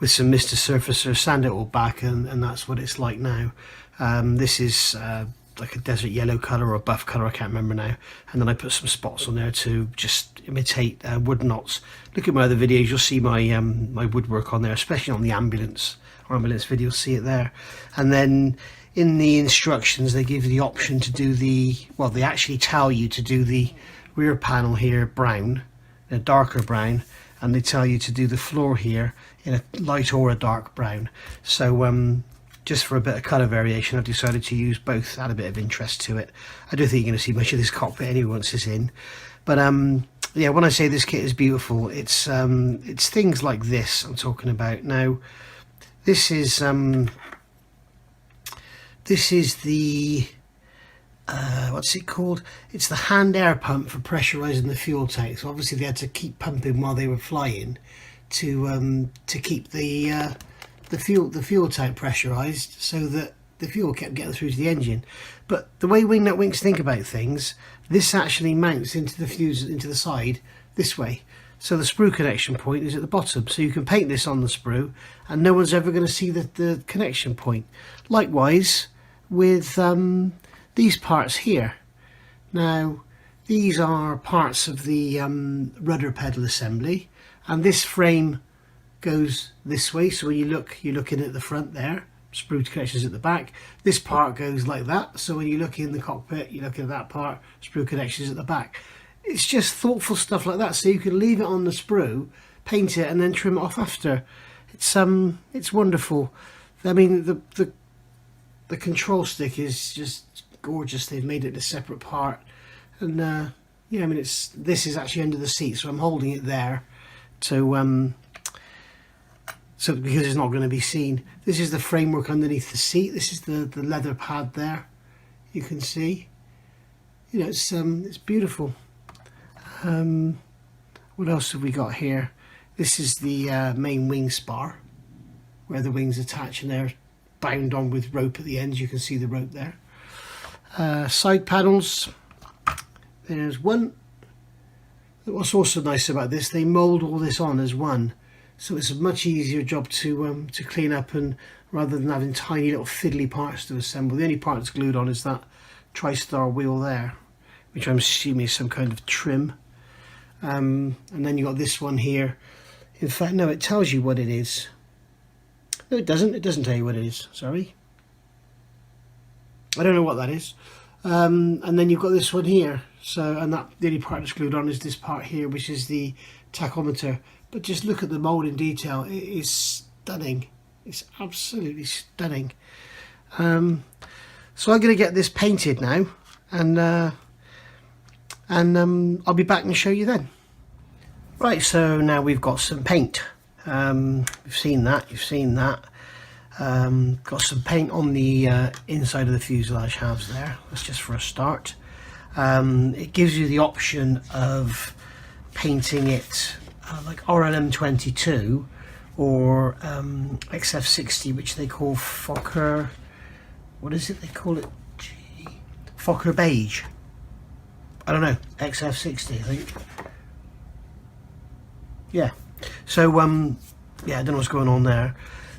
Mr. Surfacer, sand it all back, and that's what it's like now. This is like a desert yellow colour or a buff colour, I can't remember now, and then I put some spots on there to just imitate wood knots. Look at my other videos, you'll see my my woodwork on there, especially on the ambulance video, see it there. And then in the instructions they give you the option to do the, well, they actually tell you to do the rear panel here brown, a darker brown, and they tell you to do the floor here in a light or a dark brown. So just for a bit of colour variation, I've decided to use both, add a bit of interest to it. I don't think you're going to see much of this cockpit anyway once it's in. But yeah, when I say this kit is beautiful, it's things like this I'm talking about. Now, this is the, what's it called? It's the hand air pump for pressurising the fuel tank. So obviously they had to keep pumping while they were flying to keep the fuel tank pressurised, so that the fuel kept getting through to the engine. But the way Wingnut Wings think about things, this actually mounts into the fuse, into the side this way. So the sprue connection point is at the bottom. So you can paint this on the sprue and no one's ever going to see the connection point. Likewise with these parts here. Now these are parts of the rudder pedal assembly, and this frame goes this way, so when you look, you're looking at the front there, sprue connections at the back. This part goes like that, so when you look in the cockpit, you're looking at that part, sprue connections at the back. It's just thoughtful stuff like that, so you can leave it on the sprue, paint it, and then trim it off after. It's wonderful. I mean, the control stick is just gorgeous. They've made it a separate part, and yeah, I mean, this is actually under the seat, so I'm holding it there So so because it's not going to be seen. This is the framework underneath the seat. This is the leather pad there. You can see. You know, it's beautiful. What else have we got here? This is the main wing spar, where the wings attach and they're bound on with rope at the ends. You can see the rope there. Side panels. There's one. What's also nice about this, they mould all this on as one. So it's a much easier job to clean up, and rather than having tiny little fiddly parts to assemble. The only part that's glued on is that TriStar wheel there, which I'm assuming is some kind of trim. And then you got this one here. In fact, no, it tells you what it is. No, it doesn't. It doesn't tell you what it is. Sorry. I don't know what that is. And then you've got this one here. So, and that the only part that's glued on is this part here, which is the tachometer. But just look at the mould in detail. It is stunning. It's absolutely stunning. So I'm going to get this painted now, and I'll be back and show you then. Right, so now we've got some paint. You've seen that. You've seen that. Got some paint on the inside of the fuselage halves there. That's just for a start. It gives you the option of painting it like RLM22 or XF60, which they call Fokker. What is it they call it? Fokker beige. I don't know. XF60, I think. Yeah. So yeah, I don't know what's going on there.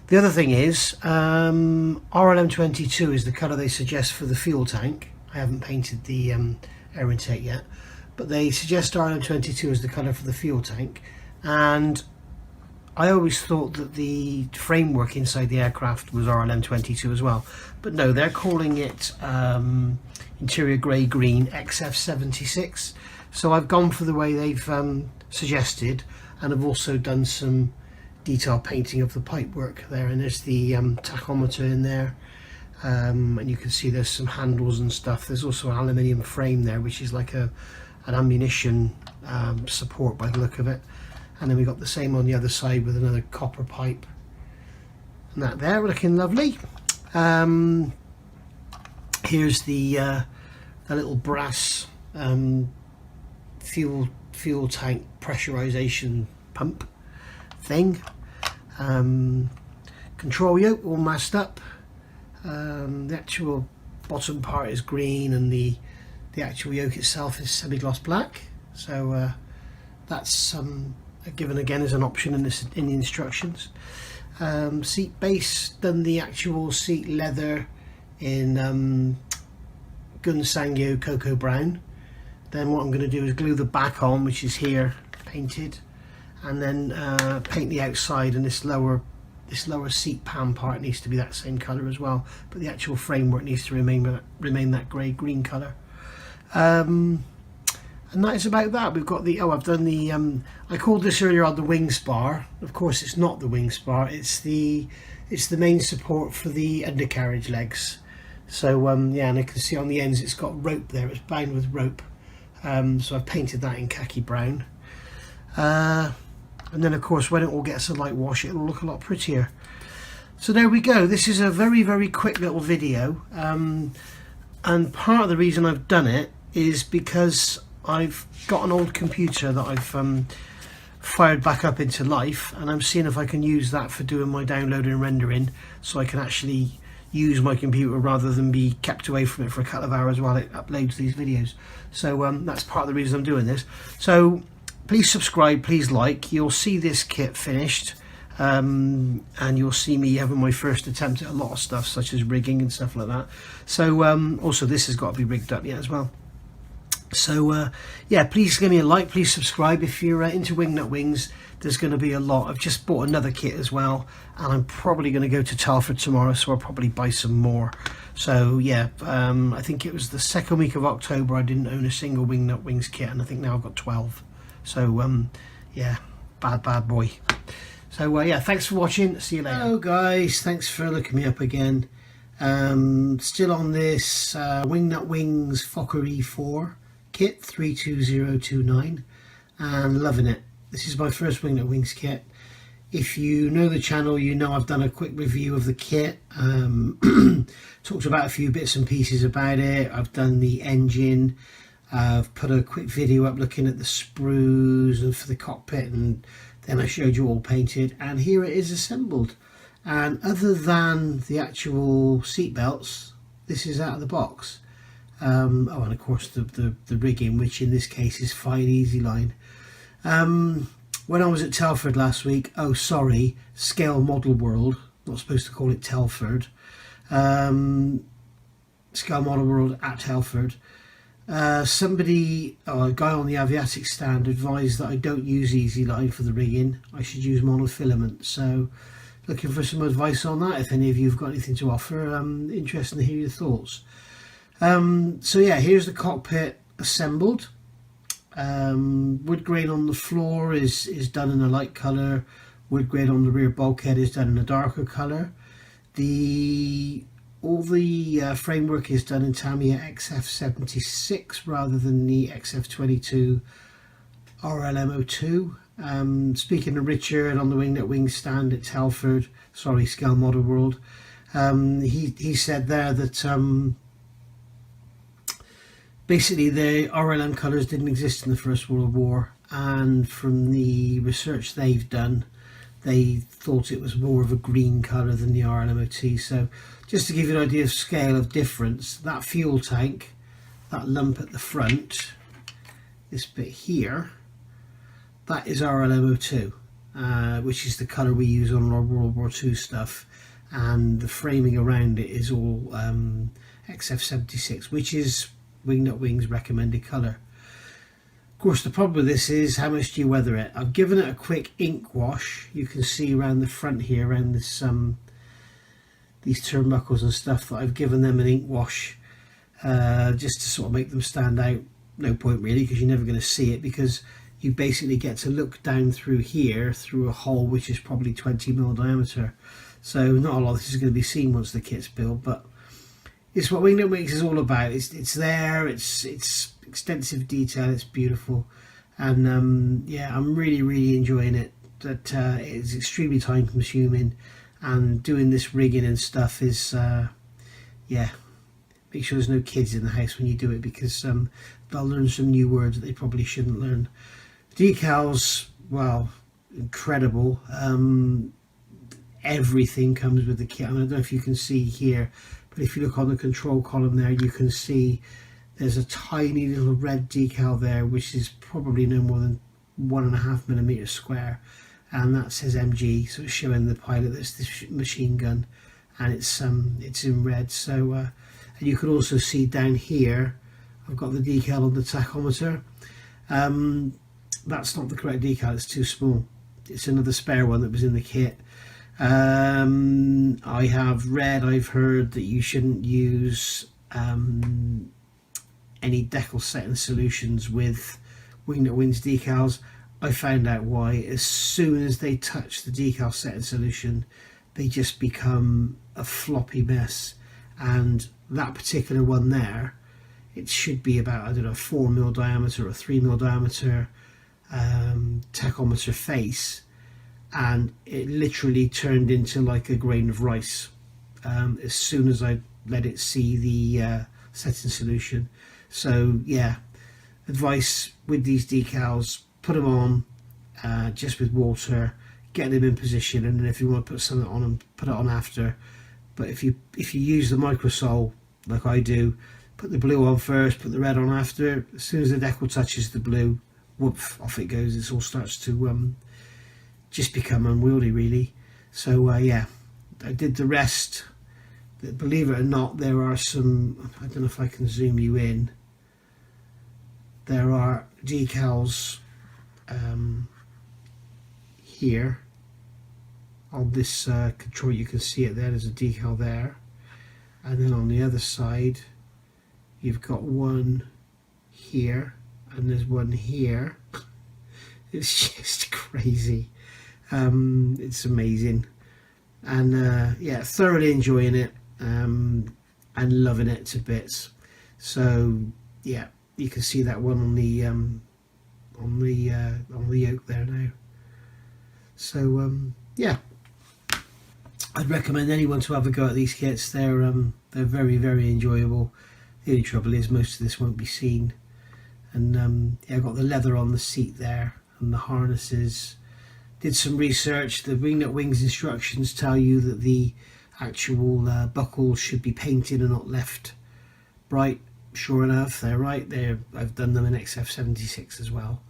The other thing is RLM22 is the colour they suggest for the fuel tank. I haven't painted the air intake yet, but they suggest RLM22 as the colour for the fuel tank. And I always thought that the framework inside the aircraft was RLM22 as well, but no, they're calling it interior grey green XF76. So I've gone for the way they've suggested, and I've also done some detail painting of the pipework there, and there's the tachometer in there, and you can see there's some handles and stuff. There's also an aluminium frame there, which is like an ammunition support by the look of it. And then we got the same on the other side with another copper pipe, and that there looking lovely. Here's the little brass fuel tank pressurization pump thing. Control yoke all masked up. The actual bottom part is green, and the actual yoke itself is semi-gloss black. So that's given again as an option in the instructions. Seat base, done the actual seat leather in Gun Sangyo Cocoa Brown. Then what I'm going to do is glue the back on, which is here painted, and then paint the outside, and this lower seat pan part needs to be that same colour as well, but the actual framework needs to remain that grey green colour. And that is about that. We've got the I've done the I called this earlier on the wing spar. Of course it's not the wing spar, it's the main support for the undercarriage legs. So yeah, and I can see on the ends it's got rope there, it's bound with rope. So I've painted that in khaki brown. And then of course when it all gets a light wash, it'll look a lot prettier. So there we go. This is a very, very quick little video, and part of the reason I've done it is because I've got an old computer that I've fired back up into life, and I'm seeing if I can use that for doing my downloading and rendering, so I can actually use my computer rather than be kept away from it for a couple of hours while it uploads these videos. So that's part of the reason I'm doing this. So please subscribe, please like. You'll see this kit finished, and you'll see me having my first attempt at a lot of stuff such as rigging and stuff like that. So also this has got to be rigged up yet as well. So yeah, please give me a like, please subscribe. If you're into Wingnut Wings, there's going to be a lot. I've just bought another kit as well, and I'm probably going to go to Telford tomorrow, so I'll probably buy some more. So yeah, I think it was the second week of October I didn't own a single Wingnut Wings kit, and I think now I've got 12. So yeah, bad boy. So yeah, thanks for watching, see you later. Hello guys, thanks for looking me up again. Still on this Wingnut Wings Fokker E.IV kit 32029, and loving it. This is my first Wingnut Wings kit. If you know the channel, you know I've done a quick review of the kit. Talked about a few bits and pieces about it. I've done the engine. I've put a quick video up looking at the sprues and for the cockpit, and then I showed you all painted. And here it is assembled. And other than the actual seat belts, this is out of the box. Oh, and of course the rigging, which in this case is fine easy line. When I was at Telford last week, oh sorry, Scale Model World, not supposed to call it Telford, Scale Model World at Telford, a guy on the aviatic stand advised that I don't use easy line for the rigging, I should use monofilament. So looking for some advice on that. If any of you have got anything to offer, interested to hear your thoughts. So yeah, here's the cockpit assembled. Wood grain on the floor is done in a light colour. Wood grain on the rear bulkhead is done in a darker colour. All the framework is done in Tamiya XF76 rather than the XF22 RLM02. Speaking to Richard on the Wingnut Wings stand at Telford, sorry, Scale Model World, he said there that basically the RLM colours didn't exist in the First World War, and from the research they've done, they thought it was more of a green colour than the RLMOT. So just to give you an idea of scale of difference, that fuel tank, that lump at the front, this bit here, that is RLMO2, which is the colour we use on our World War II stuff, and the framing around it is all XF76, which is Wingnut Wings recommended colour. Of course, the problem with this is how much do you weather it. I've given it a quick ink wash. You can see around the front here, around this these turnbuckles and stuff, that I've given them an ink wash just to sort of make them stand out. No point really, because you're never going to see it, because you basically get to look down through here through a hole which is probably 20mm diameter. So not a lot of this is going to be seen once the kit's built, but it's what Wingnut Wings is all about. It's there, it's extensive detail, it's beautiful, and yeah, I'm really enjoying it. That it's extremely time consuming, and doing this rigging and stuff is yeah, make sure there's no kids in the house when you do it, because they'll learn some new words that they probably shouldn't learn. Decals, well, incredible. Everything comes with the kit. I don't know if you can see here, but if you look on the control column there, you can see there's a tiny little red decal there, which is probably no more than 1.5mm square, and that says MG, so it's showing the pilot that's this machine gun, and it's in red. So and you can also see down here I've got the decal on the tachometer. That's not the correct decal, it's too small. It's another spare one that was in the kit. I have read, I've heard that you shouldn't use any decal setting solutions with Wingnut Wings decals. I found out why. As soon as they touch the decal setting solution, they just become a floppy mess, and that particular one there, it should be about, I don't know, 4mm diameter or 3mm diameter tachometer face, and it literally turned into like a grain of rice as soon as I let it see the setting solution. So yeah, advice with these decals, put them on just with water, get them in position, and then if you want to put something on them, put it on after. But if you use the microsole like I do, put the blue on first, put the red on after. As soon as the decal touches the blue, whoop, off it goes. It all starts to just become unwieldy really. So yeah, I did the rest. Believe it or not, there are some, I don't know if I can zoom you in, there are decals here on this control. You can see it there, there's a decal there, and then on the other side you've got one here and there's one here. It's just crazy. It's amazing, and yeah, thoroughly enjoying it and loving it to bits. So yeah, you can see that one on on the yoke there now. So yeah, I'd recommend anyone to have a go at these kits. They're very, very enjoyable. The only trouble is most of this won't be seen. And yeah, I've got the leather on the seat there and the harnesses. Did some research. The Wingnut Wings instructions tell you that the actual buckles should be painted and not left bright. Sure enough, they're right. I've done them in XF76 as well.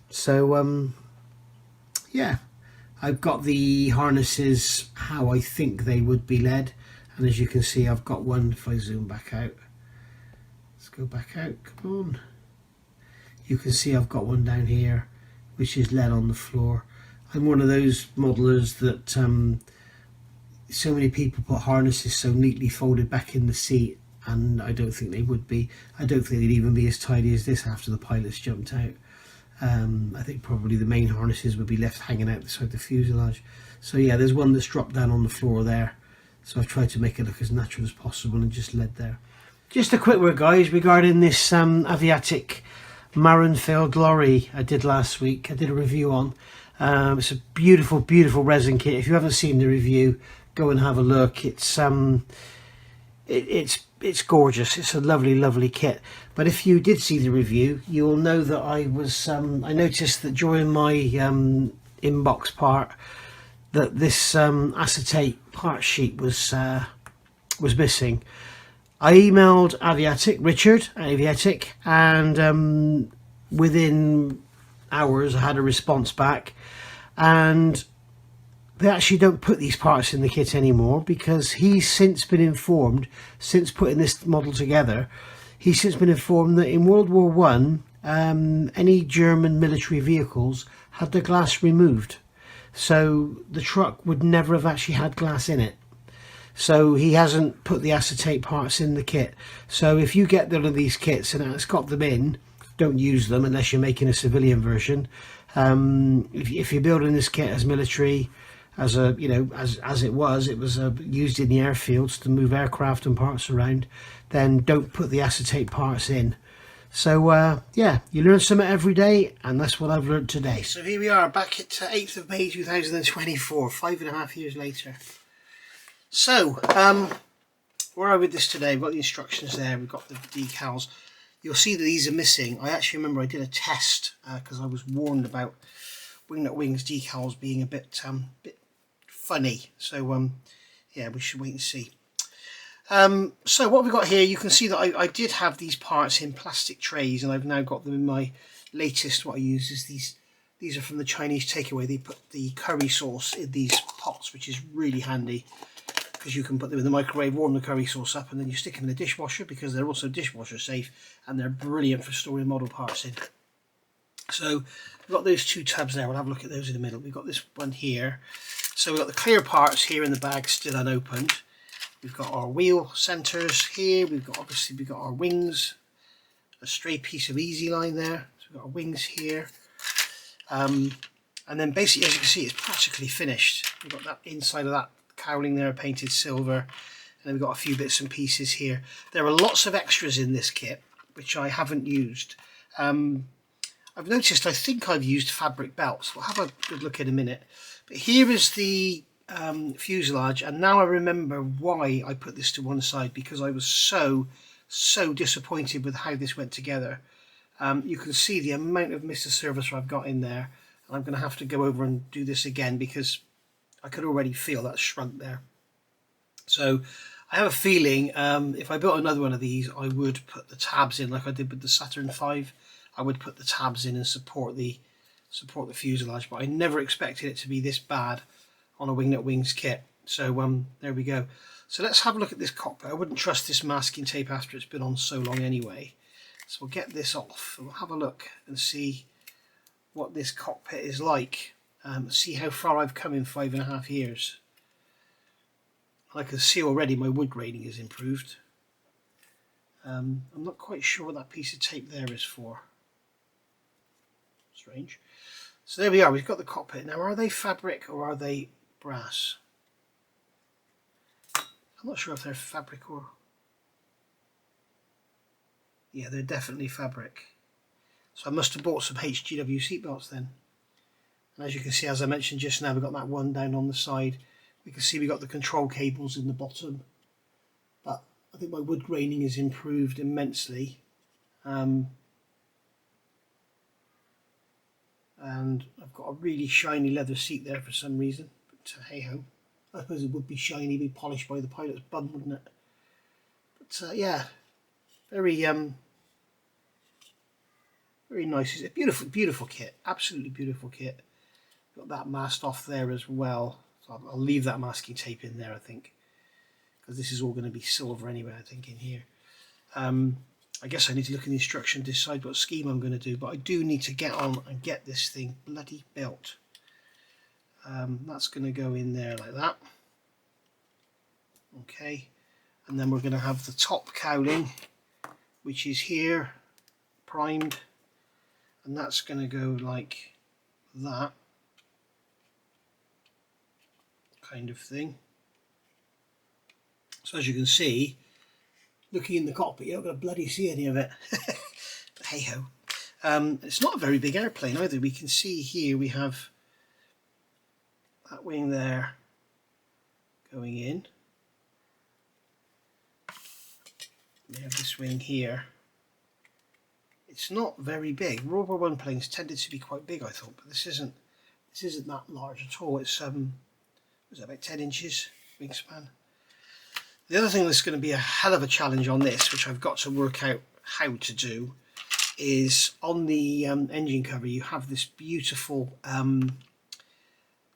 So yeah, I've got the harnesses how I think they would be led, and as you can see, I've got one. If I zoom back out, let's go back out, come on. You can see I've got one down here which is led on the floor. I'm one of those modelers that so many people put harnesses so neatly folded back in the seat, and I don't think they would be. I don't think they'd even be as tidy as this after the pilots jumped out. I think probably the main harnesses would be left hanging out beside the fuselage. So yeah, there's one that's dropped down on the floor there. So I've tried to make it look as natural as possible and just led there. Just a quick word, guys, regarding this Aviatik maroon-filled lorry I did last week. I did a review on. It's a beautiful, beautiful resin kit. If you haven't seen the review, go and have a look. It's gorgeous. It's a lovely, lovely kit. But if you did see the review, you will know that I noticed that during my inbox part that this acetate part sheet was missing. I emailed Richard Aviatik, and within hours I had a response back, and they actually don't put these parts in the kit anymore, because he's since been informed, since putting this model together, he's since been informed that in World War One, any German military vehicles had the glass removed, so the truck would never have actually had glass in it. So he hasn't put the acetate parts in the kit. So if you get one of these kits and it's got them in, don't use them unless you're making a civilian version. If you're building this kit as military, as it was used in the airfields to move aircraft and parts around, then don't put the acetate parts in. So yeah, you learn something every day, and that's what I've learned today. So here we are, back at 8th of May 2024, 5.5 years later. So where are we with this today? We've got the instructions there, we've got the decals. You'll see that these are missing. I actually remember I did a test because I was warned about Wingnut Wings decals being a bit funny. So yeah, we should wait and see. So what we've got here, you can see that I did have these parts in plastic trays, and I've now got them in my latest. What I use is these are from the Chinese takeaway. They put the curry sauce in these pots, which is really handy, because you can put them in the microwave, warm the curry sauce up, and then you stick them in the dishwasher, because they're also dishwasher safe, and they're brilliant for storing model parts in. So we've got those two tubs there. We'll have a look at those in a minute. We've got this one here. So we've got the clear parts here in the bag, still unopened. We've got our wheel centers here. We've got our wings, a stray piece of easy line there. So we've got our wings here. And then basically, as you can see, it's practically finished. We've got that inside of that cowling there, painted silver, and then we've got a few bits and pieces here. There are lots of extras in this kit which I haven't used. I've noticed, I think I've used fabric belts. We'll have a good look in a minute. But here is the fuselage, and now I remember why I put this to one side, because I was so disappointed with how this went together. You can see the amount of Mr. Servicer I've got in there, and I'm going to have to go over and do this again, because I could already feel that shrunk there. So I have a feeling if I built another one of these, I would put the tabs in like I did with the Saturn V. I would put the tabs in and support the fuselage, but I never expected it to be this bad on a Wingnut Wings kit. So there we go. So let's have a look at this cockpit. I wouldn't trust this masking tape after it's been on so long anyway. So we'll get this off and we'll have a look and see what this cockpit is like. See how far I've come in 5.5 years. I can see already my wood grating is improved. I'm not quite sure what that piece of tape there is for. Strange. So there we are, we've got the cockpit. Now, are they fabric or are they brass? I'm not sure if they're fabric or... Yeah, they're definitely fabric. So I must have bought some HGW seat belts then. And as you can see, as I mentioned just now, we've got that one down on the side. We can see we've got the control cables in the bottom. But I think my wood graining has improved immensely. And I've got a really shiny leather seat there for some reason. But hey ho. I suppose it would be shiny, be polished by the pilot's bum, wouldn't it? But yeah, very very nice. It's a beautiful, beautiful kit. Absolutely beautiful kit. Got that masked off there as well. So I'll leave that masking tape in there, I think, because this is all going to be silver anyway, I think, in here. I guess I need to look in the instruction to decide what scheme I'm going to do, but I do need to get on and get this thing bloody built. That's going to go in there like that. Okay, and then we're going to have the top cowling, which is here, primed, and that's going to go like that kind of thing. So as you can see, looking in the cockpit, you're not going to bloody see any of it. But hey ho. It's not a very big airplane either. We can see here we have that wing there going in. We have this wing here. It's not very big. World War I planes tended to be quite big, I thought, but this isn't that large at all. It's was that about 10 inches wingspan. The other thing that's going to be a hell of a challenge on this, which I've got to work out how to do, is on the engine cover you have this beautiful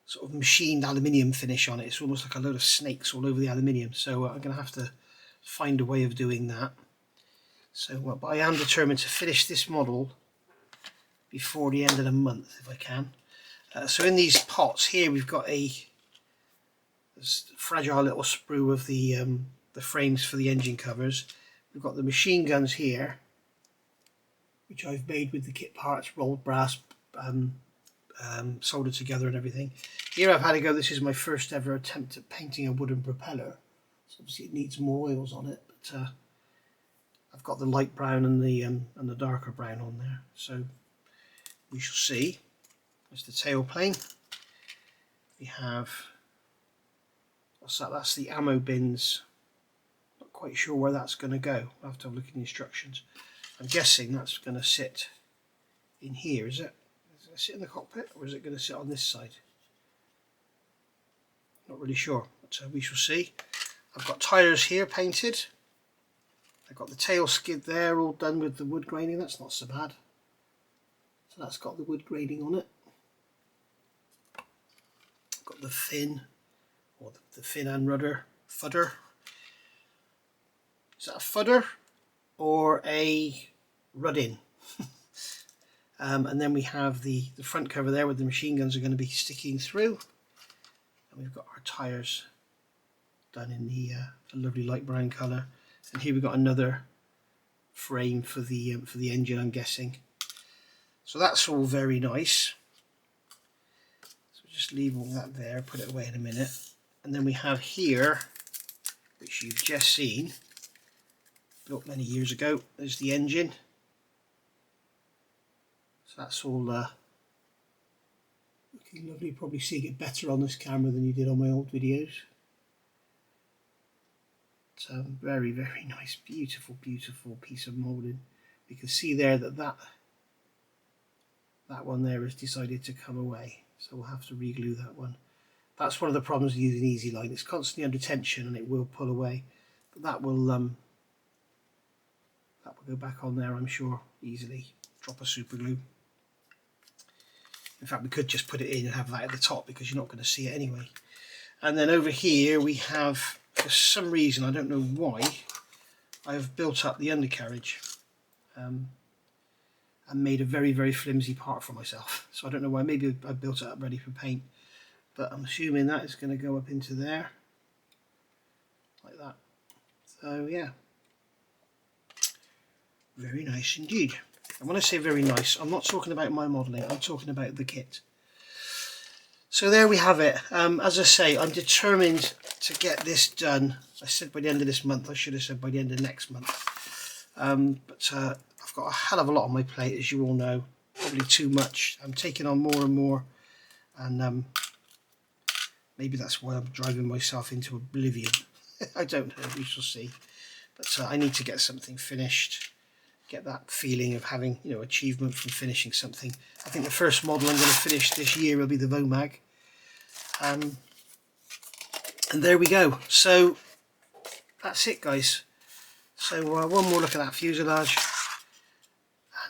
sort of machined aluminium finish on it. It's almost like a load of snakes all over the aluminium, so I'm going to have to find a way of doing that. So but I am determined to finish this model before the end of the month if I can. So in these pots here we've got a fragile little sprue of the frames for the engine covers. We've got the machine guns here, which I've made with the kit parts, rolled brass, soldered together and everything. Here I've had to go, this is my first ever attempt at painting a wooden propeller. So obviously it needs more oils on it, but I've got the light brown and the darker brown on there. So we shall see. There's the tailplane. We have, what's that? That's the ammo bins. Not quite sure where that's going to go. I'll have to have a look in the instructions. I'm guessing that's going to sit in here, is it? Is it going to sit in the cockpit, or is it going to sit on this side? Not really sure, but we shall see. I've got tyres here painted. I've got the tail skid there, all done with the wood graining. That's not so bad. So that's got the wood graining on it. I've got the fin, or the fin and rudder, fudder. Is that a fudder or a ruddin? And then we have the front cover there where the machine guns are going to be sticking through. And we've got our tyres done in the lovely light brown colour. And here we've got another frame for the engine, I'm guessing. So that's all very nice. So just leave all that there, put it away in a minute. And then we have here, which you've just seen, built many years ago, there's the engine. So that's all looking lovely. You're probably seeing it better on this camera than you did on my old videos. It's a very, very nice, beautiful, beautiful piece of moulding. You can see there that one there has decided to come away, so we'll have to re-glue that one. That's one of the problems with using Easy Line. It's constantly under tension and it will pull away, but that will go back on there, I'm sure, easily. Drop a super glue. In fact, we could just put it in and have that at the top because you're not going to see it anyway. And then over here we have, for some reason, I don't know why, I have built up the undercarriage and made a very, very flimsy part for myself. So I don't know why. Maybe I built it up ready for paint, but I'm assuming that is going to go up into there like that. So yeah, very nice indeed. And when I say very nice, I'm not talking about my modelling, I'm talking about the kit. So there we have it. As I say, I'm determined to get this done. I said by the end of this month, I should have said by the end of next month. But I've I've got a hell of a lot on my plate, as you all know, probably too much. I'm taking on more and more, and maybe that's why I'm driving myself into oblivion. I don't know, we shall see. But I need to get something finished, get that feeling of having, you know, achievement from finishing something. I think the first model I'm going to finish this year will be the Vomag. And there we go. So that's it, guys. So one more look at that fuselage.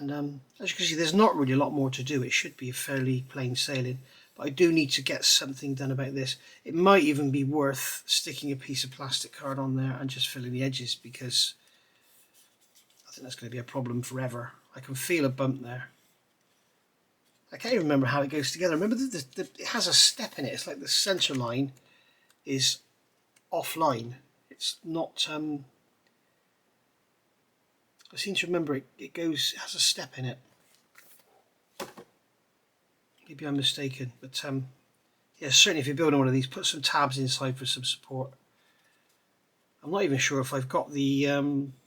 And as you can see, there's not really a lot more to do. It should be fairly plain sailing. But I do need to get something done about this. It might even be worth sticking a piece of plastic card on there and just filling the edges, because I think that's going to be a problem forever. I can feel a bump there. I can't even remember how it goes together. Remember, it has a step in it. It's like the centre line is offline. It's not... I seem to remember it has a step in it. Maybe I'm mistaken, but yeah, certainly if you're building one of these, put some tabs inside for some support. I'm not even sure if I've got the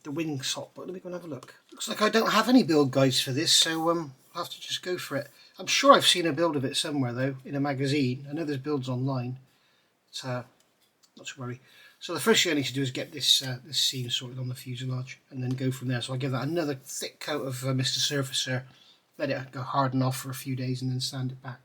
wing sock, but let me go and have a look. Looks like I don't have any build guides for this, so I'll have to just go for it. I'm sure I've seen a build of it somewhere though, in a magazine. I know there's builds online, but not to worry. So the first thing I need to do is get this this seam sorted on the fuselage, and then go from there. So I'll give that another thick coat of Mr. Surfacer, let it go harden off for a few days, and then sand it back.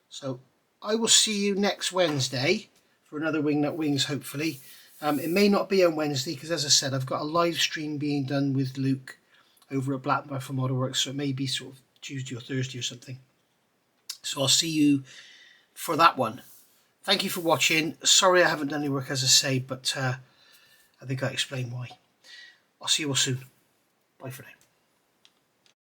So I will see you next Wednesday for another Wingnut Wings, hopefully. It may not be on Wednesday, because as I said, I've got a live stream being done with Luke over at Blackburn for Modelworks, so it may be sort of Tuesday or Thursday or something. So I'll see you for that one. Thank you for watching. Sorry I haven't done any work, as I say, but I think I explained why. I'll see you all soon. Bye for now.